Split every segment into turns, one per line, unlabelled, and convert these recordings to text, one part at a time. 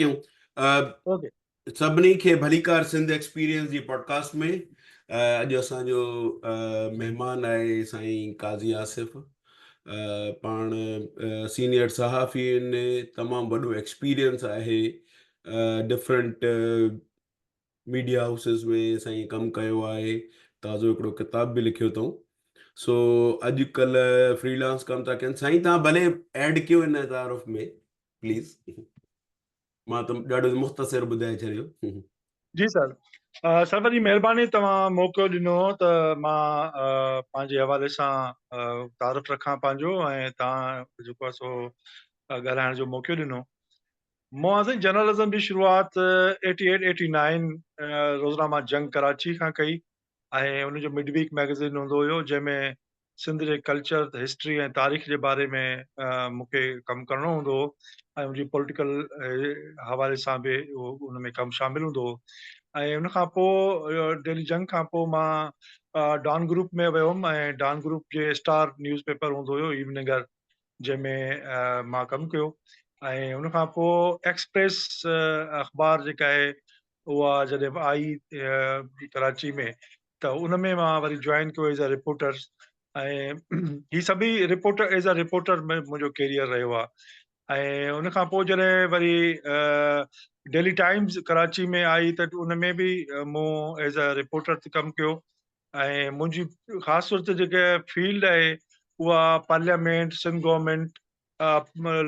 क्यों
ओके।
सभिनी खे भलीकार सिंध एक्सपीरियंस जी पॉडकास्ट में अॼु असांजो महिमान आहे साईं काज़ी आसिफ़। पाण सीनियर सहाफ़ी आहिनि, तमामु वॾो एक्सपीरियंस आहे, डिफरेंट मीडिया हाउसिस में साईं कमु कयो आहे, ताज़ो हिकिड़ो किताब बि लिखियो अथऊं। सो अॼुकल्ह फ्रीलांस कमु था कनि। साईं तव्हां भले ऐड कयो हिन तारुफ़ में प्लीज़। मां त ॾाढो मुख़्तसिर ॿुधाए छॾियो।
जी सर, सर वॾी महिरबानी तव्हां मौक़ो ॾिनो त मां पंहिंजे हवाले सां तारुफ़ रखां पंहिंजो, ऐं तव्हां जेको आहे सो ॻाल्हाइण जो मौक़ो ॾिनो। मूं साईं जर्नलिज़म जी शुरूआति 88-89 रोज़नामा जंग कराची खां कई, ऐं उनजो मिड वीक मैगज़ीन हूंदो हुयो जंहिंमें सिंध जे कल्चर, हिस्ट्री ऐं तारीख़ जे बारे में मूंखे कमु करणो हूंदो हो, ऐं मुंहिंजी पॉलिटिकल हवाले सां बि उन में कमु शामिलु हूंदो हो। ऐं उनखां पोइ दिल्ली जंग खां पोइ मां डॉन ग्रुप में वियुमि, ऐं डॉन ग्रुप जे स्टार न्यूज़ पेपर हूंदो हुयो इवनिंगर, जंहिंमें मां कमु कयो। ऐं उनखां पोइ एक्सप्रेस अख़बार जेका आहे उहा जॾहिं आई कराची में, त उन में मां वरी जॉइन कयो एज़ अ रिपोर्टर। ऐं ही सभई रिपोर्टर एज़ अ रिपोर्टर में मुंहिंजो कैरियर रहियो आहे। ऐं उनखां पोइ जॾहिं वरी डेली टाइम्स कराची में आई त उन में बि मूं एज़ अ रिपोर्टर ते कमु कयो। ऐं मुंहिंजी ख़ासि तौर ते जेका फील्ड आहे उहा parliament, Sindh government,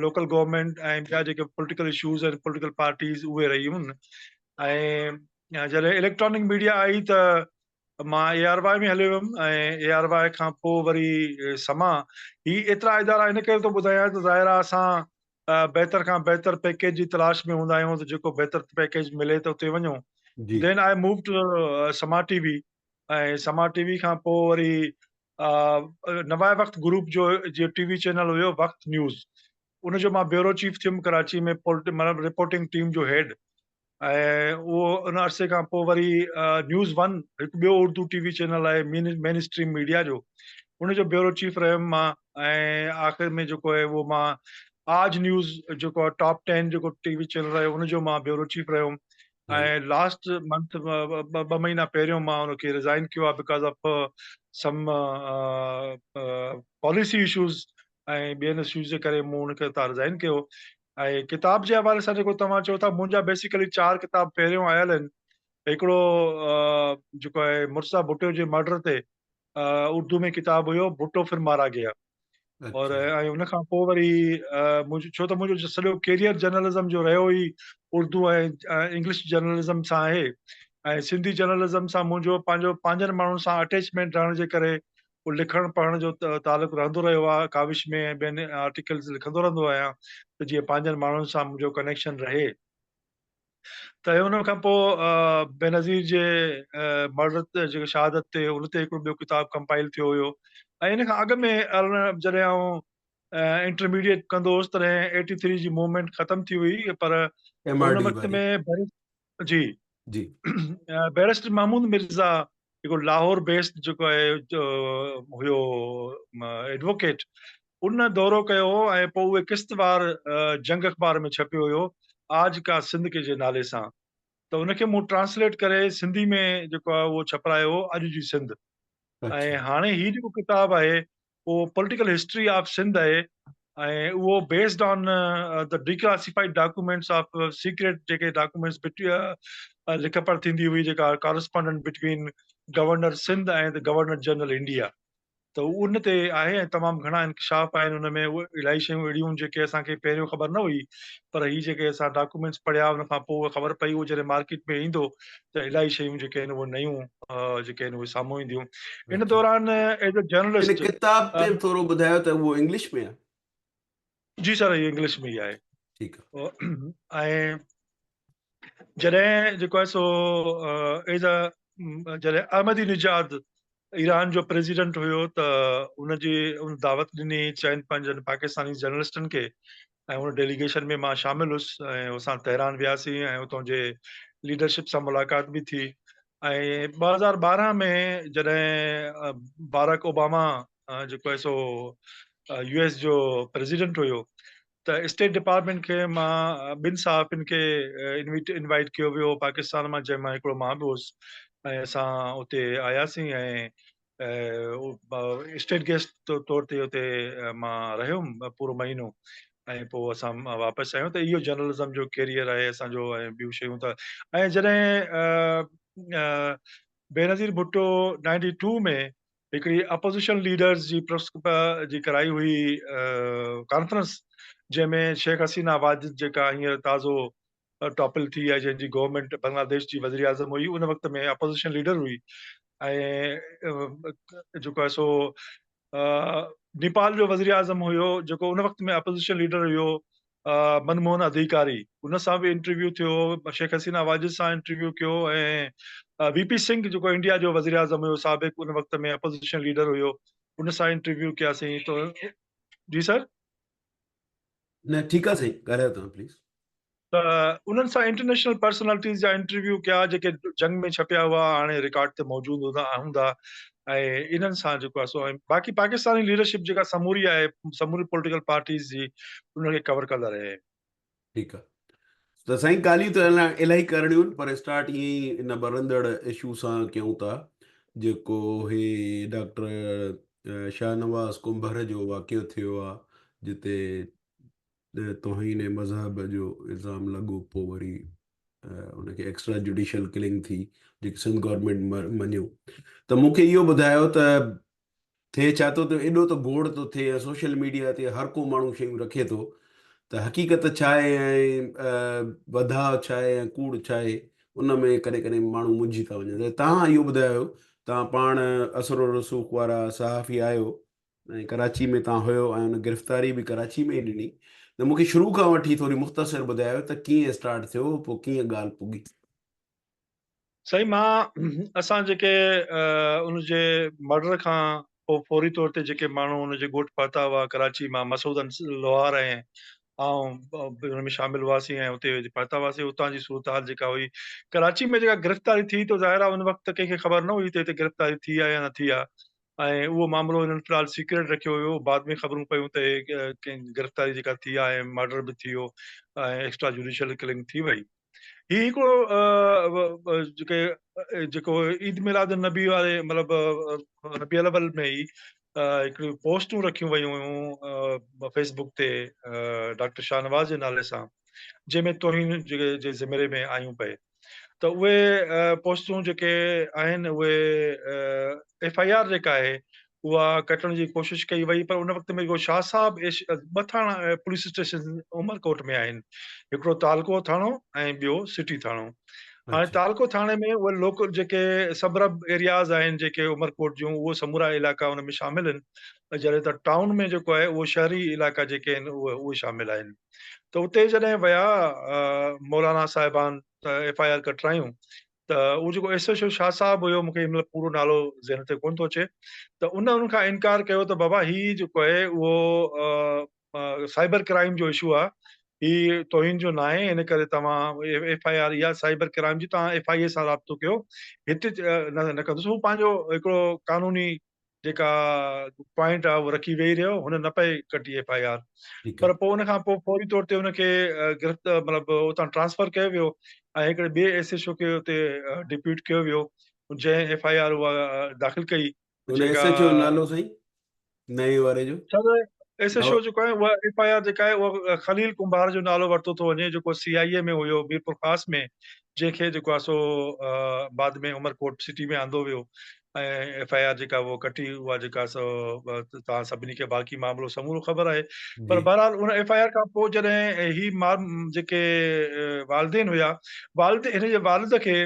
local government ऐं ॿिया जेके पॉलिटिकल इशूज़ आहिनि, पॉलिटिकल पार्टीज़, उहे रहियूं आहिनि। ऐं जॾहिं इलेक्ट्रॉनिक मीडिया आई त मां ARY में हलियो हुयुमि, ऐं ARY खां पोइ वरी समा। ही एतिरा इदारा इन करे थो ॿुधायां त ज़ाहिर आहे असां बहितर खां बहितर पैकेज जी तलाश में हूंदा आहियूं, त जेको बहितर पैकेज मिले त उते वञूं।
जी
देन आई मूव टू समा टीवी, ऐं समा टीवी खां पोइ वरी नवाए वक़्त ग्रुप जो टीवी चैनल हुयो वक़्त न्यूज़, उनजो मां ब्यूरो चीफ थियुमि कराची में, मतिलबु रिपोर्टिंग टीम जो हेड। ऐं उहो उन अरसे खां पोइ वरी न्यूज़ वन हिकु ॿियो उर्दू टीवी चैनल आहे मेन स्ट्रीम मीडिया जो, उनजो ब्यूरो चीफ रहियुमि मां। ऐं आख़िर में जेको आहे उहो मां आज न्यूज़ जेको आहे टॉप 10 जेको टीवी चैनल आहे उनजो मां ब्यूरो चीफ रहियुमि। ऐं लास्ट मंथ ॿ महीना पहिरियों मां उनखे रिज़ाइन कयो आहे because of some policy issues ऐं ॿियनि इशूज़ जे करे मूं उनखे उतां रिज़ाइन कयो। ऐं किताब जे हवाले सां जेको तव्हां चओ था, मुंहिंजा बेसिकली 4 किताब पहिरियों आयल आहिनि। हिकिड़ो जेको आहे मुर्सा भुट्टो जे मर्डर ते उर्दू में किताब हुयो, भुट्टो फिर मारा गया। और
अच्छा
ऐं उनखां पोइ वरी मुंहिंजो, छो त मुंहिंजो सॼो कैरियर जर्नलिज़म जो रहियो ई उर्दू ऐं इंग्लिश जर्नलिज़म सां आहे, ऐं सिंधी जर्नलिज़म सां मुंहिंजो पंहिंजनि माण्हुनि सां अटैचमेंट रहण जे करे उहो लिखण पढ़ण जो तालुक़ु रहंदो रहियो आहे। काविश में ऐं ॿियनि आर्टिकल्स लिखंदो रहंदो आहियां, त जीअं पंहिंजनि माण्हुनि सां मुंहिंजो कनेक्शन रहे। त उन खां पोइ बेनज़ीर जे मर्डर ते, जेको शहादत ते, उन ते हिकिड़ो ॿियो किताब कंपाइल थियो हुयो। ऐं इन खां अॻु में जॾहिं आउं इंटरमीडिएट कंदो हुउसि तॾहिं 83 जी मूवमेंट ख़तमु थी हुई, पर उन
MRD
वक़्त
वारी।
में जी
जी
बैरिस्टर महमूद मिर्ज़ा जेको लाहौर बेस्ड जेको आहे हुयो एडवोकेट, उन दौरो कयो हो, ऐं पोइ उहे किश्तवार जंग अख़बार में छपियो हुयो, आज का सिंध के जे नाले सां। त उनखे मूं ट्रांसलेट करे सिंधी में जेको आहे उहो छपायो हो, अॼु जी सिंध। ऐं
अच्छा
हाणे ही जेको किताबु आहे उहो पॉलिटिकल हिस्ट्री ऑफ सिंध आहे, ऐं उहो based on the declassified documents of secret JK documents लिख पढ़ थींदी हुई, जेका कॉरेस्पॉन्डेंट बिटवीन गवर्नर सिंध ऐं द गवर्नर जनरल इंडिया। त उन ते आहे, ऐं तमामु घणा इंकशाफ आहिनि उन में। उहे इलाही शयूं अहिड़ियूं जेके असांखे पहिरियों ख़बर न हुई, पर ही जेके असां डॉक्यूमेंट्स पढ़िया उन खां पोइ उहा ख़बर पई, उहो जॾहिं मार्केट में ईंदो त इलाही शयूं जेके आहिनि उहे नयूं जेके आहिनि उहे साम्हूं ईंदियूं। इन
अच्छा
दौरान एज अ
इन
जर्नलिस्ट
किताब ते थोरो ॿुधायो त उहो इंग्लिश में आहे?
जी सर, इहो इंग्लिश में ई आहे।
ठीकु
ऐं जॾहिं जेको आहे सो एज अ जॾहिं अहमदी निजाद ईरान जो प्रेसिडेंट हुयो, त उनजी उन दावत ॾिनी चइनि पंहिंजनि पाकिस्तानी जर्नलिस्टनि खे, ऐं उन डेलीगेशन में मां शामिल हुयुसि, ऐं असां तेहरान वियासीं, ऐं उतां जे लीडरशिप सां मुलाक़ात बि थी। ऐं 2012 में जॾहिं बाराक ओबामा जेको आहे सो US जो प्रेसिडेंट हुयो, त स्टेट डिपार्टमेंट खे मां ॿिनि सहाफ़ियुनि खे इनवाइट कयो वियो पाकिस्तान मां, जंहिंमां हिकिड़ो मां बि हुउसि, ऐं असां उते आयासीं ऐं स्टेट गेस्ट तौर ते उते मां रहियुमि पूरो महीनो, ऐं पोइ असां वापसि आहियूं। त इहो जर्नलिज़म जो कैरियर आहे असांजो, ऐं ॿियूं शयूं त। ऐं जॾहिं बेनज़ीर भुट्टो 92 में हिकिड़ी अपोज़िशन लीडर्स जी कराई हुई कॉन्फ्रेंस, जंहिंमें शेख हसीना वाजिद जेका हींअर ताज़ो टॉपिल थी आहे, जंहिंजी गवर्नमेंट बांग्लादेश जी वज़ीर आज़म हुई, उन वक़्त में अपोज़िशन लीडर हुई। ऐं जेको आहे सो नेपाल जो वज़ीर आज़म हुयो, जेको उन वक़्त में अपोज़िशन लीडर हुयो, मनमोहन अधिकारी, उन सां बि इंटरव्यू थियो, शेख हसीना वाजिद सां इंटरव्यू कयो, ऐं वीपी सिंह जेको इंडिया जो वज़ीर आज़म हुयो साबिक़, उन वक़्त में अपोज़िशन लीडर हुयो, उन सां इंटरव्यू कयासीं। तो जी सर।
न ठीकु आहे साईं, ॻाल्हायो तव्हां प्लीज़।
त उन्हनि सां इंटरनेशनल पर्सनैलिटीज़ जा इंटरव्यू कया, जेके जंग में छपिया हुआ, हाणे रिकॉर्ड ते मौजूदु हूंदा। ऐं इन्हनि सां जेको आहे सो, ऐं बाक़ी पाकिस्तानी लीडरशिप जेका समूरी आहे, समूरी पॉलिटिकल पार्टीज़ जी, उनखे कवर कंदा रहे।
ठीकु आहे। त साईं, ॻाल्हियूं त इलाही करणियूं आहिनि, पर स्टार्ट ईअं ई इन बरंदड़ इशू सां कयूं था, जेको हे डॉक्टर शाहनवाज़ कुंभर जो वाक़ियो थियो आहे, जिते तौहीन मज़हब जो इल्ज़ाम लॻो, पोइ वरी उनखे एक्स्ट्रा जुडिशियल किलिंग थी, जेकी सिंध गवर्नमेंट मञियो। त मूंखे इहो ॿुधायो त थिए छा थो, त एॾो त गोड़ थो थिए, सोशल मीडिया ते हर को माण्हू शयूं रखे थो, त हक़ीक़त छा आहे ऐं वधाउ छा आहे ऐं कूड़ छा आहे, उन में कॾहिं कॾहिं माण्हू मुंझी था वञनि। त तव्हां इहो ॿुधायो, तव्हां पाण असर रसूख़ वारा सहाफ़ी आहियो, ऐं कराची में तव्हां हुयो, ऐं उन गिरफ़्तारी बि कराची में ई ॾिनी, त मूंखे शुरू खां वठी थोरी मुख़्तसिर ॿुधायो त कीअं स्टार्ट थियो, पोइ कीअं ॻाल्हि पुगी।
साईं, असां जेके उनजे मर्डर खां पोइ फौरी तौर ते जेके माण्हू उनजे ॻोठ पहुता हुआ कराची मां, मसूद लोहार ऐं हुन में शामिल हुआसीं, ऐं उते पहुता हुआसीं। उतां जी सूरत हाल जेका हुई कराची में, जेका गिरफ़्तारी थी, त ज़ाहिर आहे उन वक़्तु कंहिंखे ख़बर न हुई त हिते गिरफ़्तारी थी आहे या न थी आहे, ऐं उहो मामिलो हिननि फ़िलहाल सीक्रेट रखियो हुयो। बाद में ख़बरूं पयूं त कंहिं गिरफ़्तारी जेका थी आहे, ऐं मर्डर बि थी वियो, ऐं एक्स्ट्रा जुडिशियल किलिंग थी वई। ही हिकिड़ो जेको ईद मिलाद नबी वारे, मतिलबु रबी अव्वल में ई हिकिड़ियूं पोस्टूं रखियूं वयूं हुयूं फेसबुक ते डॉक्टर शाहनवाज़ जे नाले सां, जंहिंमें तौहीन जे ज़िमरे में आयूं पए। त उहे पोस्टूं जेके आहिनि, उहे FIR जेका आहे उहा कटण जी कोशिशि कई वई, पर उन वक़्त में जेको शाह साहब ॿ थाणा पुलिस स्टेशन उमरकोट में आहिनि, हिकिड़ो तालको थाणो ऐं ॿियो सिटी थाणो। हाणे
अच्छा
तालको थाणे में उहे लोकल जेके सबरब एरियाज़ आहिनि, जेके उमरकोट जूं, उहो समूरा इलाइक़ा उन में शामिल आहिनि। जॾहिं त टाउन में जेको आहे उहो शहरी इलाइक़ा जेके आहिनि, उहे शामिल आहिनि। त उते जॾहिं विया मौलाना साहिबान, त FIR कटरायूं, त उहो जेको SHO शाह साहब हुयो, मूंखे हिन महिल पूरो नालो ज़हन ते कोन थो अचे, त उनखां इनकार कयो त बाबा ही जेको आहे उहो साइबर क्राइम जो इशू आहे, ही तौहीन जो न आहे, इन करे तव्हां FIR या साइबर क्राइम जी तव्हां FIA सां राब्तो कयो, हिते न कंदुसि। हू पंहिंजो हिकिड़ो कानूनी जेका पॉइंट आहे उहो रखी वेही रहियो, हुन न पए कटी FIR।
ठीकु
पर
आहे।
पोइ उन खां पोइ फौरी तौर ते हुनखे मतिलबु उतां ट्रांसफर कयो वियो, ऐं हिकिड़े ॿिए SHO खे हुते डिप्यूट कयो वियो, जंहिं FIR उहा दाख़िल कई,
हुन
जेका
SHO नालो साईं, नए वारे जो?
सर
नव।
SHO जेको आहे, उहा FIR जेका आहे, उहा खलील कुंभार जो नालो वरितो थो वञे, जेको CIA में हुयो, मीरपुर ख़ास में, जंहिंखे जेको आहे सो बाद में उमरकोट सिटी में आंदो वियो, ऐं FIR जेका उहो कटी, उहा जेका सो तव्हां सभिनी खे बाक़ी मामिलो समूरो ख़बर आहे।
जी।
पर बहरहाल उन FIR खां पोइ जॾहिं ही जेके वालदेन हुया, हिन जे वालिद खे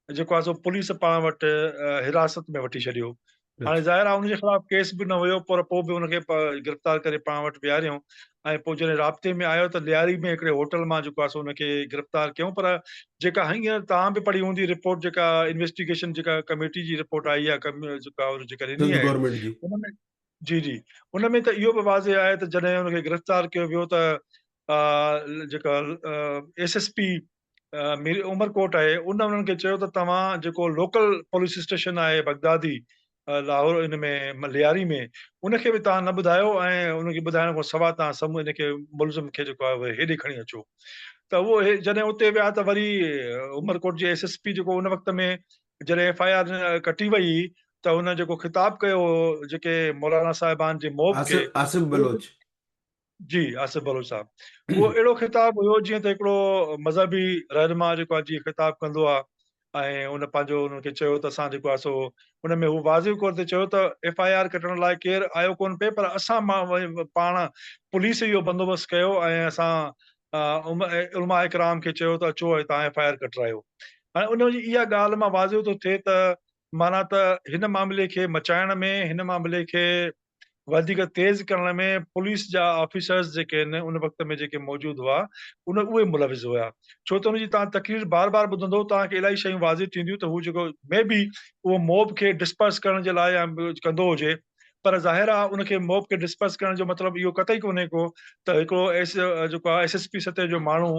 जेको आहे सो पुलिस पाण वटि हिरासत में वठी छॾियो। हाणे
अच्छा।
ज़ाहिर आहे उनजे ख़िलाफ़ केस बि न हुयो, पर पोइ बि उनखे गिरफ़्तार करे पाण वटि विहारियऊं, ऐं पोइ जॾहिं राब्ते में आयो, त लियारी में हिकिड़े होटल मां जेको आहे सो उनखे गिरफ़्तार कयूं। पर जेका हींअर तव्हां बि पढ़ी हूंदी रिपोर्ट, जेका इन्वेस्टिगेशन जेका कमेटी जी रिपोर्ट आई आहे, जेका जेका ॾिनी
सिंध
आहे,
गवर्नमेंट जी।
उनमें जी जी, उनमें त इहो बि वाज़े आहे त जॾहिं हुनखे गिरफ़्तार कयो वियो, त जेका SSP उमरकोट आहे, उन्हनि खे चयो त तव्हां जेको लोकल पुलिस स्टेशन आहे बगदादी, लाहौर इन में लियारी में उनखे बि तव्हां न ॿुधायो ऐं उनखे ॿुधाइण खां सवाइ तव्हां साम्हूं इनखे मुलज़िम खे जेको आहे हेॾे खणी अचो। त उहो जॾहिं उते विया त वरी उमरकोट जे एसएसपी जेको उन वक़्त में जॾहिं एफआईआर कटी वई त हुन जेको ख़िताब कयो जेके मौलाना साहिबान जे मौब खे,
आसिफ बलोच।
जी आसिफ बलोच साहब, उहो अहिड़ो ख़िताब हुयो जीअं त हिकिड़ो मज़हबी रहनुमा जेको आहे जीअं ख़िताब कंदो आहे ऐं उन पंहिंजो उनखे चयो त असां जेको आहे सो हुन में हू वाज़िब तौर ते चयो त एफआईआर कटण लाइ केरु आयो कोन पिए, पर असां पाण पुलिस इहो बंदोबस्तु कयो ऐं असां उलमा इकराम खे चयो त अचो ऐं तव्हां एफआईआर कटरायो। हाणे उनजी इहा ॻाल्हि मां वाज़िब थो थिए त माना त हिन मामले खे मचाइण में, हिन मामले खे वधीक तेज़ करण में पुलिस जा ऑफिसर्स जेके आहिनि उन वक़्त में जेके मौजूदु हुआ उहे मुलविज़ हुआ। छो त हुनजी तव्हां तकरीर बार बार ॿुधंदो तव्हांखे इलाही शयूं वाज़िब थींदियूं त हू जेको मे बी उहो मॉब खे डिस्पर्स करण जे लाइ या कंदो हुजे, पर ज़ाहिर आहे उनखे मॉब खे डिस्पर्स करण जो मतिलबु इहो कतई कोन्हे को त हिकिड़ो जेको आहे एसएसपी सतह जो माण्हू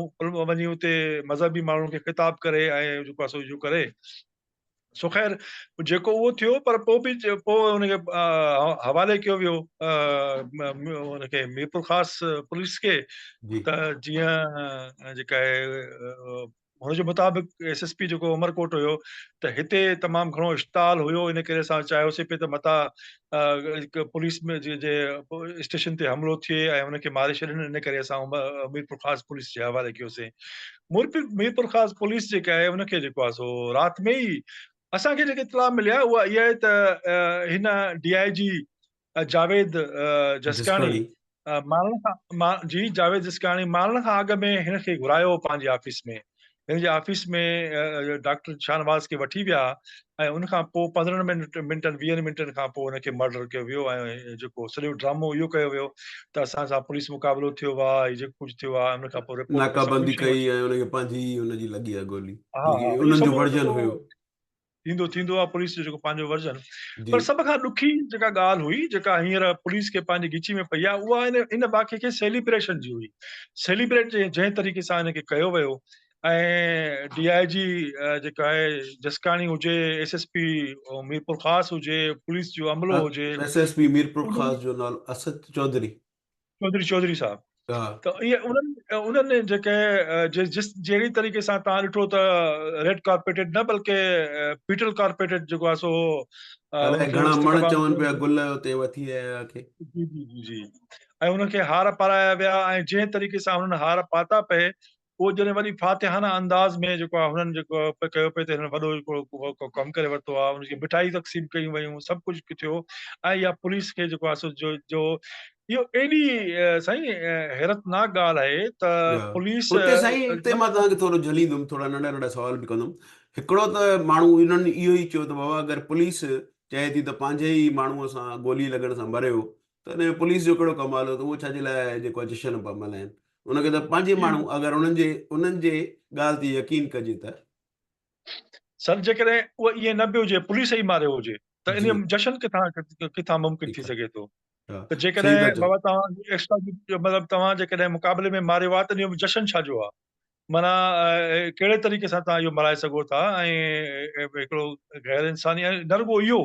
वञी उते मज़हबी माण्हुनि खे ख़िताब करे ऐं जेको आहे सो इहो करे। सो ख़ैर जेको उहो थियो, पर पोइ बि पोइ हुनखे हवाले कयो वियो हुनखे मीरपुर ख़ासि पुलिस खे,
जी
त जीअं जेका आहे हुनजे मुताबिक़ एसएसपी जेको उमरकोट हुयो त हिते तमामु घणो इश्ताल हुयो, इन करे असां चाहियोसीं पिए त मता पुलिस में जे स्टेशन ते हमिलो थिए ऐं हुनखे मारे छॾनि, इन करे असां मीरपुर ख़ासि पुलिस जे हवाले कयोसीं। मीरपुर ख़ासि पुलिस जेका आहे उनखे जेको आहे सो राति में ई असांखे जेके इतला मिलिया उहा इहा आहे त हिन डीआईजी जावेद जसकाणी
जसकाणी।
मारण खां जी जावेद जसकाणी मारण खां अॻु में हिनखे घुरायो पंहिंजे ऑफिस में। हिन जे ऑफिस में डॉक्टर शाहनवाज़ खे वठी विया ऐं उनखां पोइ 15 मिंटनि 20 मिंटनि खां पोइ हुनखे मर्डर कयो वियो ऐं जेको सॼो ड्रामो इहो कयो वियो त असां सां पुलिस मुक़ाबिलो थियो आहे, जेको कुझु थियो आहे उन खां पोइ रिपोर्ट में सभु
नाकाबंदी
शयूं
कई
अची।
ऐं हुनखे पंहिंजी हुनजी लॻी आहे गोली,
हा हा,
बल्कि
इहो
उन्हनि जो
समूरो
वर्जन
जेको
हुयो।
थींदो आहे पुलिस जो जेको पंहिंजो वर्जन।
जी
पर सभ खां ॾुखी जेका ॻाल्हि हुई जेका हींअर पुलिस खे पंहिंजी गिची में पई आहे उहा इन वाक़े खे सेलिब्रेशन जी हुई। सेलिब्रेट जंहिं तरीक़े सां हिनखे कयो वियो ऐं डीआईजी जेका आहे जसकाणी हुजे, एसएसपी मीरपुर ख़ासि हुजे, पुलिस जो अमलो हुजे,
एसएसपी मीरपुर
उन्हनि
ख़ासि जो नालो असद चौधरी।
चौधरी साहब,
हा
त इहे उन्हनि जेके जहिड़ी तरीक़े सां तव्हां ॾिठो त रेड कार्पेटेड न बल्कि पीटल कार्पेटेड जेको आहे सो
अलाए
उनखे
घणा मण
इस्तक़बाल
चवनि
कयो।
पिया गुल हुते वठी आया खे।
जी जी जी जी, ऐं उनखे हार पाराया विया ऐं जंहिं तरीक़े सां हुननि हार पाता पए उहो जॾहिं वरी फातिहाना अंदाज़ में जेको आहे हुननि जेको कयो पिए त हिन वॾो हिकिड़ो कमु करे वरितो आहे, उनखे मिठाई तक़सीम कयूं वयूं, सभु कुझु थियो ऐं इहा पुलिस खे जेको आहे सो जो इहो एॾी साईं हैरतनाक ॻाल्हि आहे त
हा
पुलिस
हुते साईं, हुते मां तव्हांखे थोरो झलींदुमि, थोरा नंढा नंढा सुवाल बि कंदुमि। हिकिड़ो त माण्हू उन्हनि इहो ई चयो त बाबा अगरि पुलिस चए थी त पंहिंजे ई माण्हूअ सां गोली लॻण सां मरियो त हिन में पुलिस जो कहिड़ो कमाल हो, त उहो छाजे लाइ जेको आहे जशन पिया मल्हाइनि। उनखे त पंहिंजे
जी
माण्हू, अगरि उन्हनि जे ॻाल्हि ते यकीन कजे त।
सर जेकॾहिं उहा ईअं न बि हुजे, पुलिस ई मारियो हुजे त
जी
इन जशन किथां मुमकिन थी
ठीकु
सघे थो।
आहे। हा
त
सही था
जेकॾहिं
चओ।
बाबा तव्हां एक्स्ट्रा मतिलबु तव्हां जेकॾहिं मुक़ाबले में मारियो आहे त इहो जशन छाजो आहे? माना कहिड़े तरीक़े सां तव्हां इहो मल्हाए सघो था ऐं हिकिड़ो गैर इंसानी न रुॻो इहो,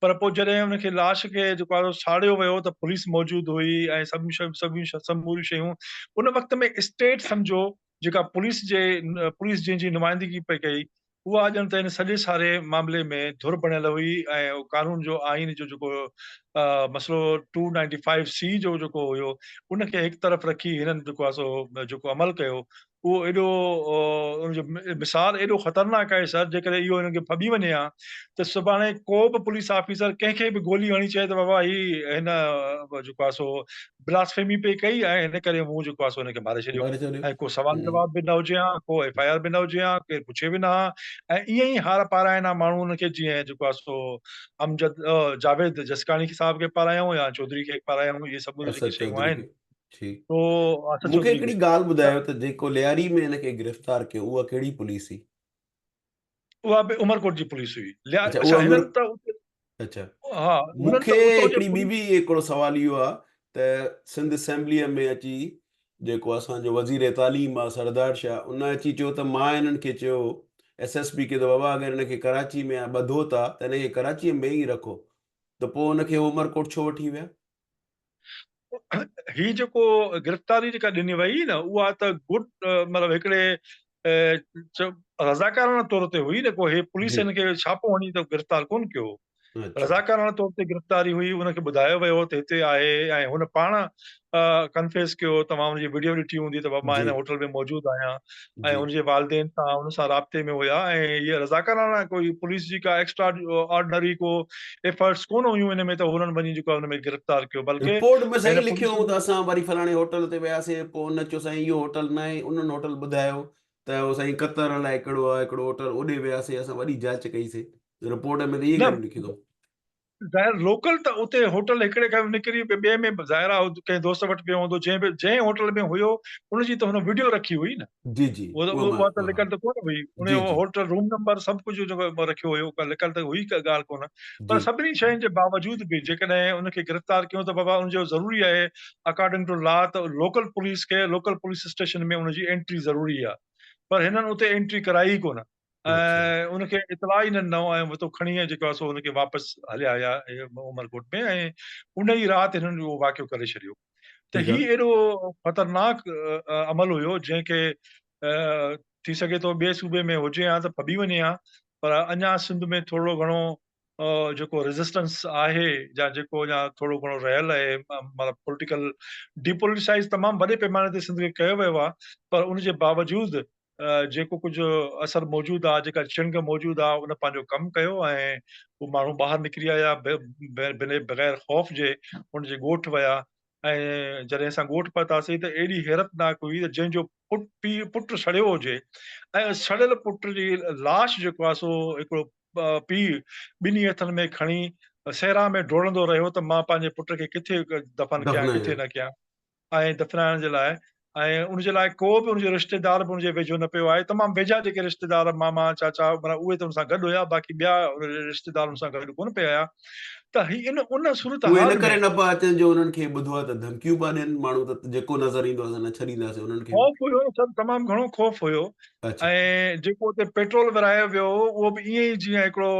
पर पोइ जॾहिं हुनखे लाश खे जेको आहे साड़ियो वियो त पुलिस मौजूदु हुई ऐं समूरियूं शयूं उन वक़्त में स्टेट सम्झो जेका पुलिस जंहिंजी नुमाइंदगी पई कई उहा ॼण त हिन सॼे सारे मामले में धुर बणियल हुई ऐं कानून जो आइन जो जेको मसइलो 295C जो जेको हुयो उनखे हिकु तरफ़ रखी हिननि जेको आहे सो जेको अमल कयो उहो एॾो उनजो मिसाल एॾो ख़तरनाक आहे सर, जेकॾहिं इहो हिनखे फॿी वञे हा त सुभाणे को बि पुलिस ऑफिसर कंहिंखे बि गोली हणी चए त बाबा ही हिन जेको आहे सो ब्लास्फेमी पई कई ऐं हिन करे मूं जेको आहे सो हिनखे मारे छॾियो
मारे छॾियो।
ऐं को सवाल जवाब बि न हुजे हा, को एफआईआर बि न हुजे हा, केरु पुछे बि न हा ऐं ईअं ई हार पाराइण माण्हू हुनखे जीअं जेको आहे सो अमजद जावेद जसकाणी साहब खे पारायूं या चौधरी खे पारायूं, इहे सभु जेके
असद
शयूं
चौधरी
आहिनि
खे। जी
तो असद
मूंखे
चौधरी
हिकिड़ी
खे
ॻाल्हि ॿुधायो त जेको लियारी में हिनखे गिरफ़्तार कयो उहा कहिड़ी पुलिस हुई?
उहा बि उमरकोट जी पुलिस हुई।
अच्छा
अच्छा
उहा
हिननि त
अच्छा
हा हुननि
मूंखे
त उतो जे
हिकिड़ी ॿी हिकिड़ो सुवाल इहो आहे त सिंध असेंबलीअ में अची जेको असांजो वज़ीर तालीम आहे सरदार शाह, उन अची चयो त मां हिननि खे चयो एसएसपी खे त बाबा अगरि हिनखे कराची में ॿधो था त हिनखे कराचीअ में ई रखो, त पोइ हुनखे उमरकोट छो वठी विया?
ही जेको गिरफ़्तारी जेका ॾिनी वई न, उहा त मतिलबु हिकिड़े रज़ाकाराना तौर ते हुई न, को हे पुलिस
जी।
हिनखे छापो हणी त गिरफ़्तार कोन कयो।
अच्छा।
रज़ाकाराना तौर ते गिरफ़्तारी हुई, हुनखे ॿुधायो वियो त हिते आहे, ऐं हुन पाण कन्फेस कयो, तव्हां हुनजी वीडियो ॾिठी हूंदी त मां
जी।
हिन होटल में मौजूदु आहियां, ऐं
जी।
हुनजे वालिदेन सां हुन सां राब्ते में हुया, ऐं हीअ रज़ाकाराना कोई पुलिस जी का एक्स्ट्रा ऑर्डिनरी को एफर्ट्स कोन हुयूं हिन में, त हुननि वञी जेको आहे हुन में गिरफ़्तार कयो, बल्कि
रिपोर्ट में
हिन
साईं लिखियो
पुलिस
हूं त असां वरी फलाणे होटल ते वियासीं, पोइ हुन चयो साईं इहो होटल न आहे, उन्हनि होटल ॿुधायो त उहो साईं कतर अलाए कहिड़ो आहे, हिकिड़ो होटल ओॾे वियासीं, असां वॾी जांच कईसीं। रिपोर्ट में त इहे
न
ॻाल्हियूं लिखियूं अथऊं।
ज़ाहिर लोकल त उते होटल हिकिड़े खां निकिरी ॿिए में ज़ाहिर आहे कंहिं दोस्त वटि पियो हूंदो, जंहिं होटल में हुयो उनजी त हुन वीडियो रखी हुई न।
जी, जी। उहो मां
उहा त
हा।
लिकल त कोन हुई, उन
जी, जी।
होटल रूम नंबर सभु कुझु जेको रखियो हुयो, लिकल त हुई का ॻाल्हि कोन। पर
जी।
सभिनी शयुनि जे बावजूद बि जेकॾहिं उनखे गिरफ़्तार कयूं त बाबा उनजो ज़रूरी आहे, अकॉर्डिंग टू लॉ, त लोकल पुलिस स्टेशन में उनजी एंट्री ज़रूरी आहे। पर हिननि उते एंट्री कराई कोन,
अच्छा।
ऐं उनखे इतला ई न ॾिनो, ऐं हुतो खणी जेको आहे सो हुनखे वापसि हलिया विया उमरकोट में, ऐं उन ई राति हिननि उहो वाक़ियो करे छॾियो। त
ठीकु
ही
आहे।
एॾो ख़तरनाक अमल हुयो, जंहिंखे थी सघे थो ॿिए सूबे में हुजे हा त फॿी वञे हा, पर अञा सिंध में थोरो घणो जेको रेज़िस्टेंस आहे, या जेको या थोरो घणो रहियल आहे, मतिलबु पॉलिटिकल डिपोलिटिसाइज़ तमामु वॾे पैमाने ते सिंध खे कयो वियो आहे, पर उन जे बावजूदि जेको कुझु असरु मौजूदु आहे, जेका चिंग मौजूदु आहे, उन पंहिंजो कमु कयो, ऐं उहे माण्हू ॿाहिरि निकिरी आया बग़ैर ख़ौफ़ जे, हुनजे ॻोठ विया। ऐं जॾहिं असां ॻोठ पहुतासीं त एॾी हैरतनाक हुई, त जंहिंजो पुटु सड़ियो हुजे, ऐं सड़ियल पुट जी लाश जेको आहे सो हिकिड़ो पीउ ॿिन्ही हथनि में खणी सहरा में डोड़ंदो रहियो, त मां पंहिंजे पुट खे किथे दफ़न कयां,
दफ़नाया।
किथे न कयां, ऐं दफ़नाइण जे लाइ। ऐं उनजे लाइ को बि उनजो रिश्तेदार बि उनजे वेझो न पियो आहे। तमामु वेझा जेके रिश्तेदार, मामा चाचा, माना उहे त हुन सां गॾु हुया, बाक़ी ॿिया रिश्तेदार हुन सां गॾु कोन पिया हुया। त उन सूरत
उहे इन
हाल
करे
में
न पिया अचनि जो उन्हनि खे ॿुधो आहे त धमकियूं पिया ॾियनि माण्हू, त जेको नज़र ईंदो असां न छॾींदासीं उन्हनि खे बि।
ख़ौफ़ हुयो, सभु तमामु घणो ख़ौफ़ हुयो।
अच्छा।
ऐं जेको उते पेट्रोल विरायो वियो, उहो बि ईअं ई जीअं हिकिड़ो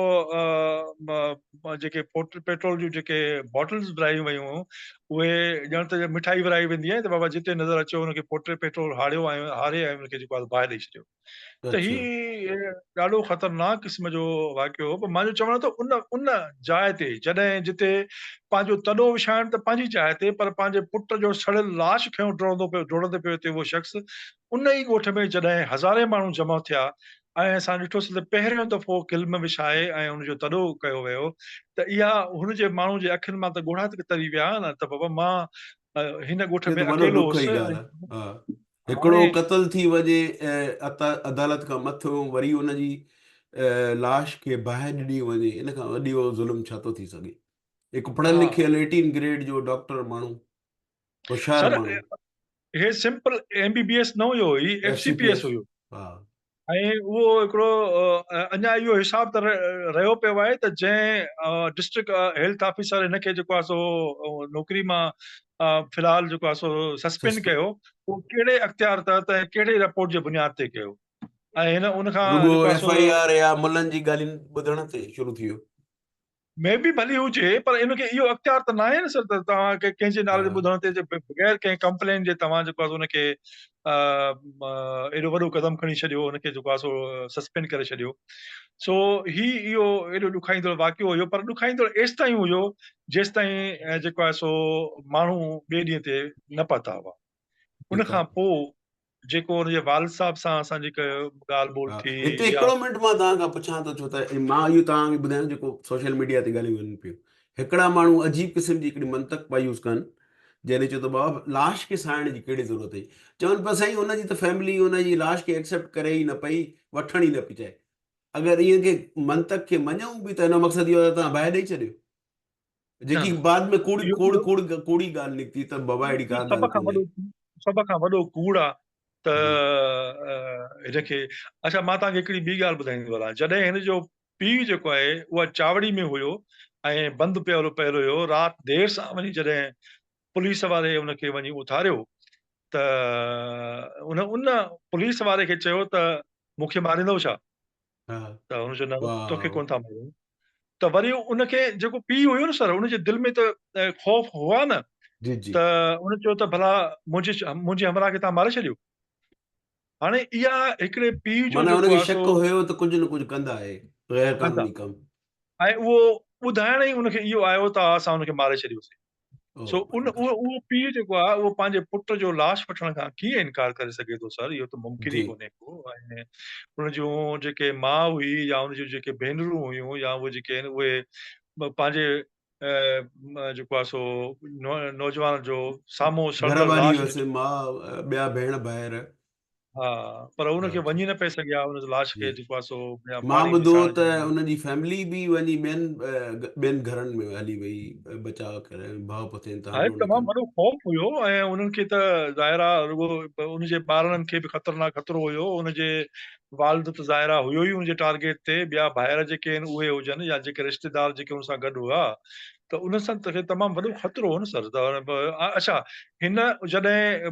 जेके पेट्रोल जूं जेके बॉटल्स विरायूं वयूं हुयूं, उहे ॼण त मिठाई विराई वेंदी आहे, त बाबा जिते नज़र अचो हुनखे पेट्रोल हारे ऐं हुनखे जेको आहे ॿाहिरि ॾेई छॾियो। त
अच्छा।
ॾाढो ख़तरनाक क़िस्म जो वाक़ियो हो। पर मुंहिंजो चवण त उन जाइ ते, जिते पंहिंजो तॾो विछाइण त पंहिंजी जाइ ते, पर पंहिंजे पुट जो सड़ियल लाश खयों डोड़ंदो पियो हिते उहो शख़्स, उन ई ॻोठ में जॾहिं हज़ारे माण्हू जमा थिया, ऐं असां ॾिठोसीं त पहिरियों दफ़ो क़िल्म विछाए ऐं हुनजो तॾो कयो वियो, त इहा हुनजे माण्हू जे अखियुनि मां त ॻोढ़ा तरी विया न, त बाबा मां हिन ॻोठ
इहो
में
त वॾो
अकेलो
ॾुख जी
हुउसि।
ॻाल्हि आहे। हा। हिकिड़ो
हाणे
क़त्ल थी वञे अदालत खां मथियो, वरी हुनजी लाश खे बाहि ॾिनी वञे, इन खां वॾी उहो ज़ुल्म छा थो थी सघे? हिकु पढ़ियल
हा
लिखियल 18 ग्रेड जो डॉक्टर माण्हू, होशियारु
सर,
माण्हू।
हे सिंपल एमबीबीएस न हुयो, ही एफसीपीएस
एफसीपीएस।
हुयो।
हा।
ऐं उहो हिकिड़ो अञा इहो हिसाब त रहियो पियो आहे, त जंहिं डिस्ट्रिक्ट हेल्थ ऑफिसर हिनखे जेको आहे सो नौकरी मां फ़िलहाल जेको आहे सो सस्पेंड कयो, उहो कहिड़े अख़्तियार तहत ऐं कहिड़े रिपोर्ट जे बुनियाद ते कयो, ऐं हिन उनखां
रुॻो
जेको आहे
एफ
सो
आई आर या मुलनि जी ॻाल्हियुनि ॿुधण ते शुरू थी वियो।
में बि भली हुजे, पर इनखे इहो अख़्तियार त न आहे न सर, त तव्हांखे कंहिंजे नाले ते
हा।
ॿुधण ते बग़ैर कंहिं कंप्लेन जे तव्हां जेको आहे हुनखे एॾो वॾो क़दम खणी छॾियो, हुनखे जेको आहे सो सस्पेंड करे छॾियो। सो इहो एॾो ॾुखाईंदड़ वाक़ियो हुयो, पर ॾुखाईंदड़ एसि ताईं हुयो जेसि ताईं जेको आहे सो माण्हू ॿिए ॾींहं ते न पहुता हुआ। उन
ठीकु
खां
आहे।
पोइ जेको हुनजे वालिद साहब सां असांजी ॻाल्हि ॿोल
हा।
थी,
हिते
या
हिकिड़ो मिंट मां तव्हां खां पुछां थो, छो त मां इहो तव्हांखे ॿुधायां जेको सोशल मीडिया ते ॻाल्हियूं वञनि पियूं। हिकिड़ा माण्हू अजीब क़िस्म जी हिकिड़ी मंतक पिया यूज़ कनि, जॾहिं चयो त बाबा लाश खे साइण जी कहिड़ी ज़रूरत हुई? चवनि पिया साईं हुनजी त फैमिली हुनजी लाश खे एक्सेप्ट करे ई न पई, वठण ई न पई चाहे। अगरि इहे के मंतक खे मञूं बि त हिन मक़सदु इहो आहे त तव्हां बाहि ॾेई छॾियो,
न
जेकी बाद में कूड़ी
इहो
कूड़
इहो
कूड़ कूड़ी ॻाल्हि निकिती त बाबा अहिड़ी का
सभ
ॻाल्हि
खां
कोन्हे।
वॾो सभ खां वॾो कूड़ आहे त
जी।
हिनखे। अच्छा, मां तव्हांखे हिकिड़ी ॿी ॻाल्हि ॿुधाईंदो हलां। जॾहिं हिन जो पीउ जेको आहे उहा चावड़ी में हुयो ऐं बंदि पियल हुयो, राति देर सां वञी जॾहिं पुलिस वारे हुनखे वञी उथारियो, त उन पुलिस वारे खे चयो त मूंखे मारींदो छा?
हा।
त हुन चयो न, तोखे
वाह।
कोन था मारियूं। त वरी उनखे जेको पीउ हुयो न सर, उनजे दिलि में त ख़ौफ़ हुआ न,
जी जी।
त उन चयो त भला मुंहिंजे हमराह खे तव्हां मारे छॾियो। हाणे इहा हिकिड़े पीउ जो
माना
जेको
हुनखे
आहे सो
शक हुयो त कुझु न कुझु कंदा आहे गैर
कंदा,
कानूनी कमु।
ऐं उहो ॿुधाइण ई उनखे इहो आयो त असां हुनखे मारे छॾियोसीं।
ओ
सो
माय गॉड।
उहो पीउ जेको आहे उहो पंहिंजे पुट जो लाश वठण खां कीअं इनकार करे सघे थो सर, इहो त मुमकिन ई
जी
कोन्हे को। ऐं उन जूं जेके माउ हुई या उन जूं जेके भेनरूं हुयूं या उहे जेके आहिनि उहे पंहिंजे जेको आहे सो नौजवान जो साम्हूं
घर
सड़ंदड़
वारी
लाश
हुअसि
ॾिठी।
माउ ॿिया भेण भाइर।
हा, पर
हा
उनखे
जी
वञी न पिए सघिया उन लाश
जी।
खे जेको आहे सो
मां
पाणी
ॿुधो
ॾिसाइण
त
जे लाइ।
हुनजी फैमिली बि वञी ॿियनि घरनि में हली वई बचाव करे भाउ पतेनि त
आहे
हमिलो न
तमामु
कनि।
वॾो ख़ौफ़ हुयो ऐं उन्हनि खे त ज़ाहिर आहे रुॻो उनजे ॿारनि खे बि ख़तरनाक खतरो हुयो। उनजे वालिद त ज़ाहिर आहे हुयो ई उनजे टारगेट ते, ॿिया ॿाहिरि जेके आहिनि उहे हुजनि या जेके रिश्तेदार जेके हुन सां गॾु हुआ, त उन सां त तमामु वॾो ख़तरो हो न सर। अच्छा, हिन जॾहिं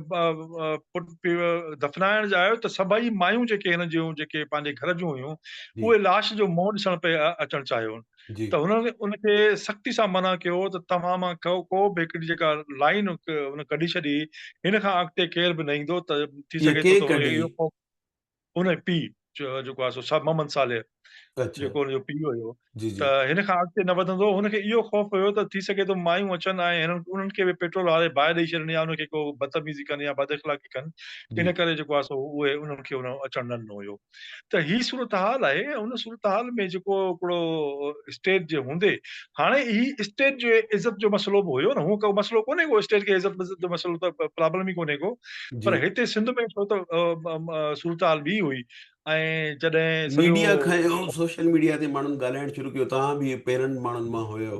पुट पीउ दफ़नाइण जा आयो त सभई मायूं जेके हिन जूं जेके पंहिंजे घर जूं हुयूं,
जी
उहे लाश जो मुंहुं ॾिसण पे अचणु चाहियो
जी
त उनखे सख़्ती सां मना कयो त तव्हां मां को बि हिकिड़ी जेका लाइन उन कढी छॾी, हिन खां अॻिते केर बि न ईंदो त थी
इहा
सघे थो
कंहिं
त
कढी?
इहो उन पीउ जेको आहे सो मोहम्मद सालेह
अच्छा।
जेको हुनजो पीउ हुयो,
जी
त
जी
हिन खां अॻिते न वधंदो। हुनखे इहो ख़ौफ़ हुयो त थी सघे थो मायूं अचनि ऐं उन्हनि खे बि पेट्रोल हारे बाहि ॾेई छॾनि या उनखे को बदतमीज़ी कनि या बद इख़लाक़ी कनि।
जी
इन करे जेको आहे सो उहे उन्हनि खे अचणु न ॾिनो हुयो। त ही सूरत हाल आहे। उन सूरत हाल में जेको हिकिड़ो स्टेट जे हूंदे, हाणे ही स्टेट जो इज़त जो मसइलो बि हुयो न, हूअं को मसइलो कोन्हे को स्टेट खे इज़त जो मसइलो त प्रॉब्लम ई कोन्हे को,
जी।
पर हिते सिंध में छो त सूरत हाल ॿी हुई। ऐं जॾहिं सॼो
मीडिया खयों, सोशल मीडिया ते माण्हुनि ॻाल्हाइणु शुरू कयो, तव्हां बि पहिरनि माण्हुनि मां हुयो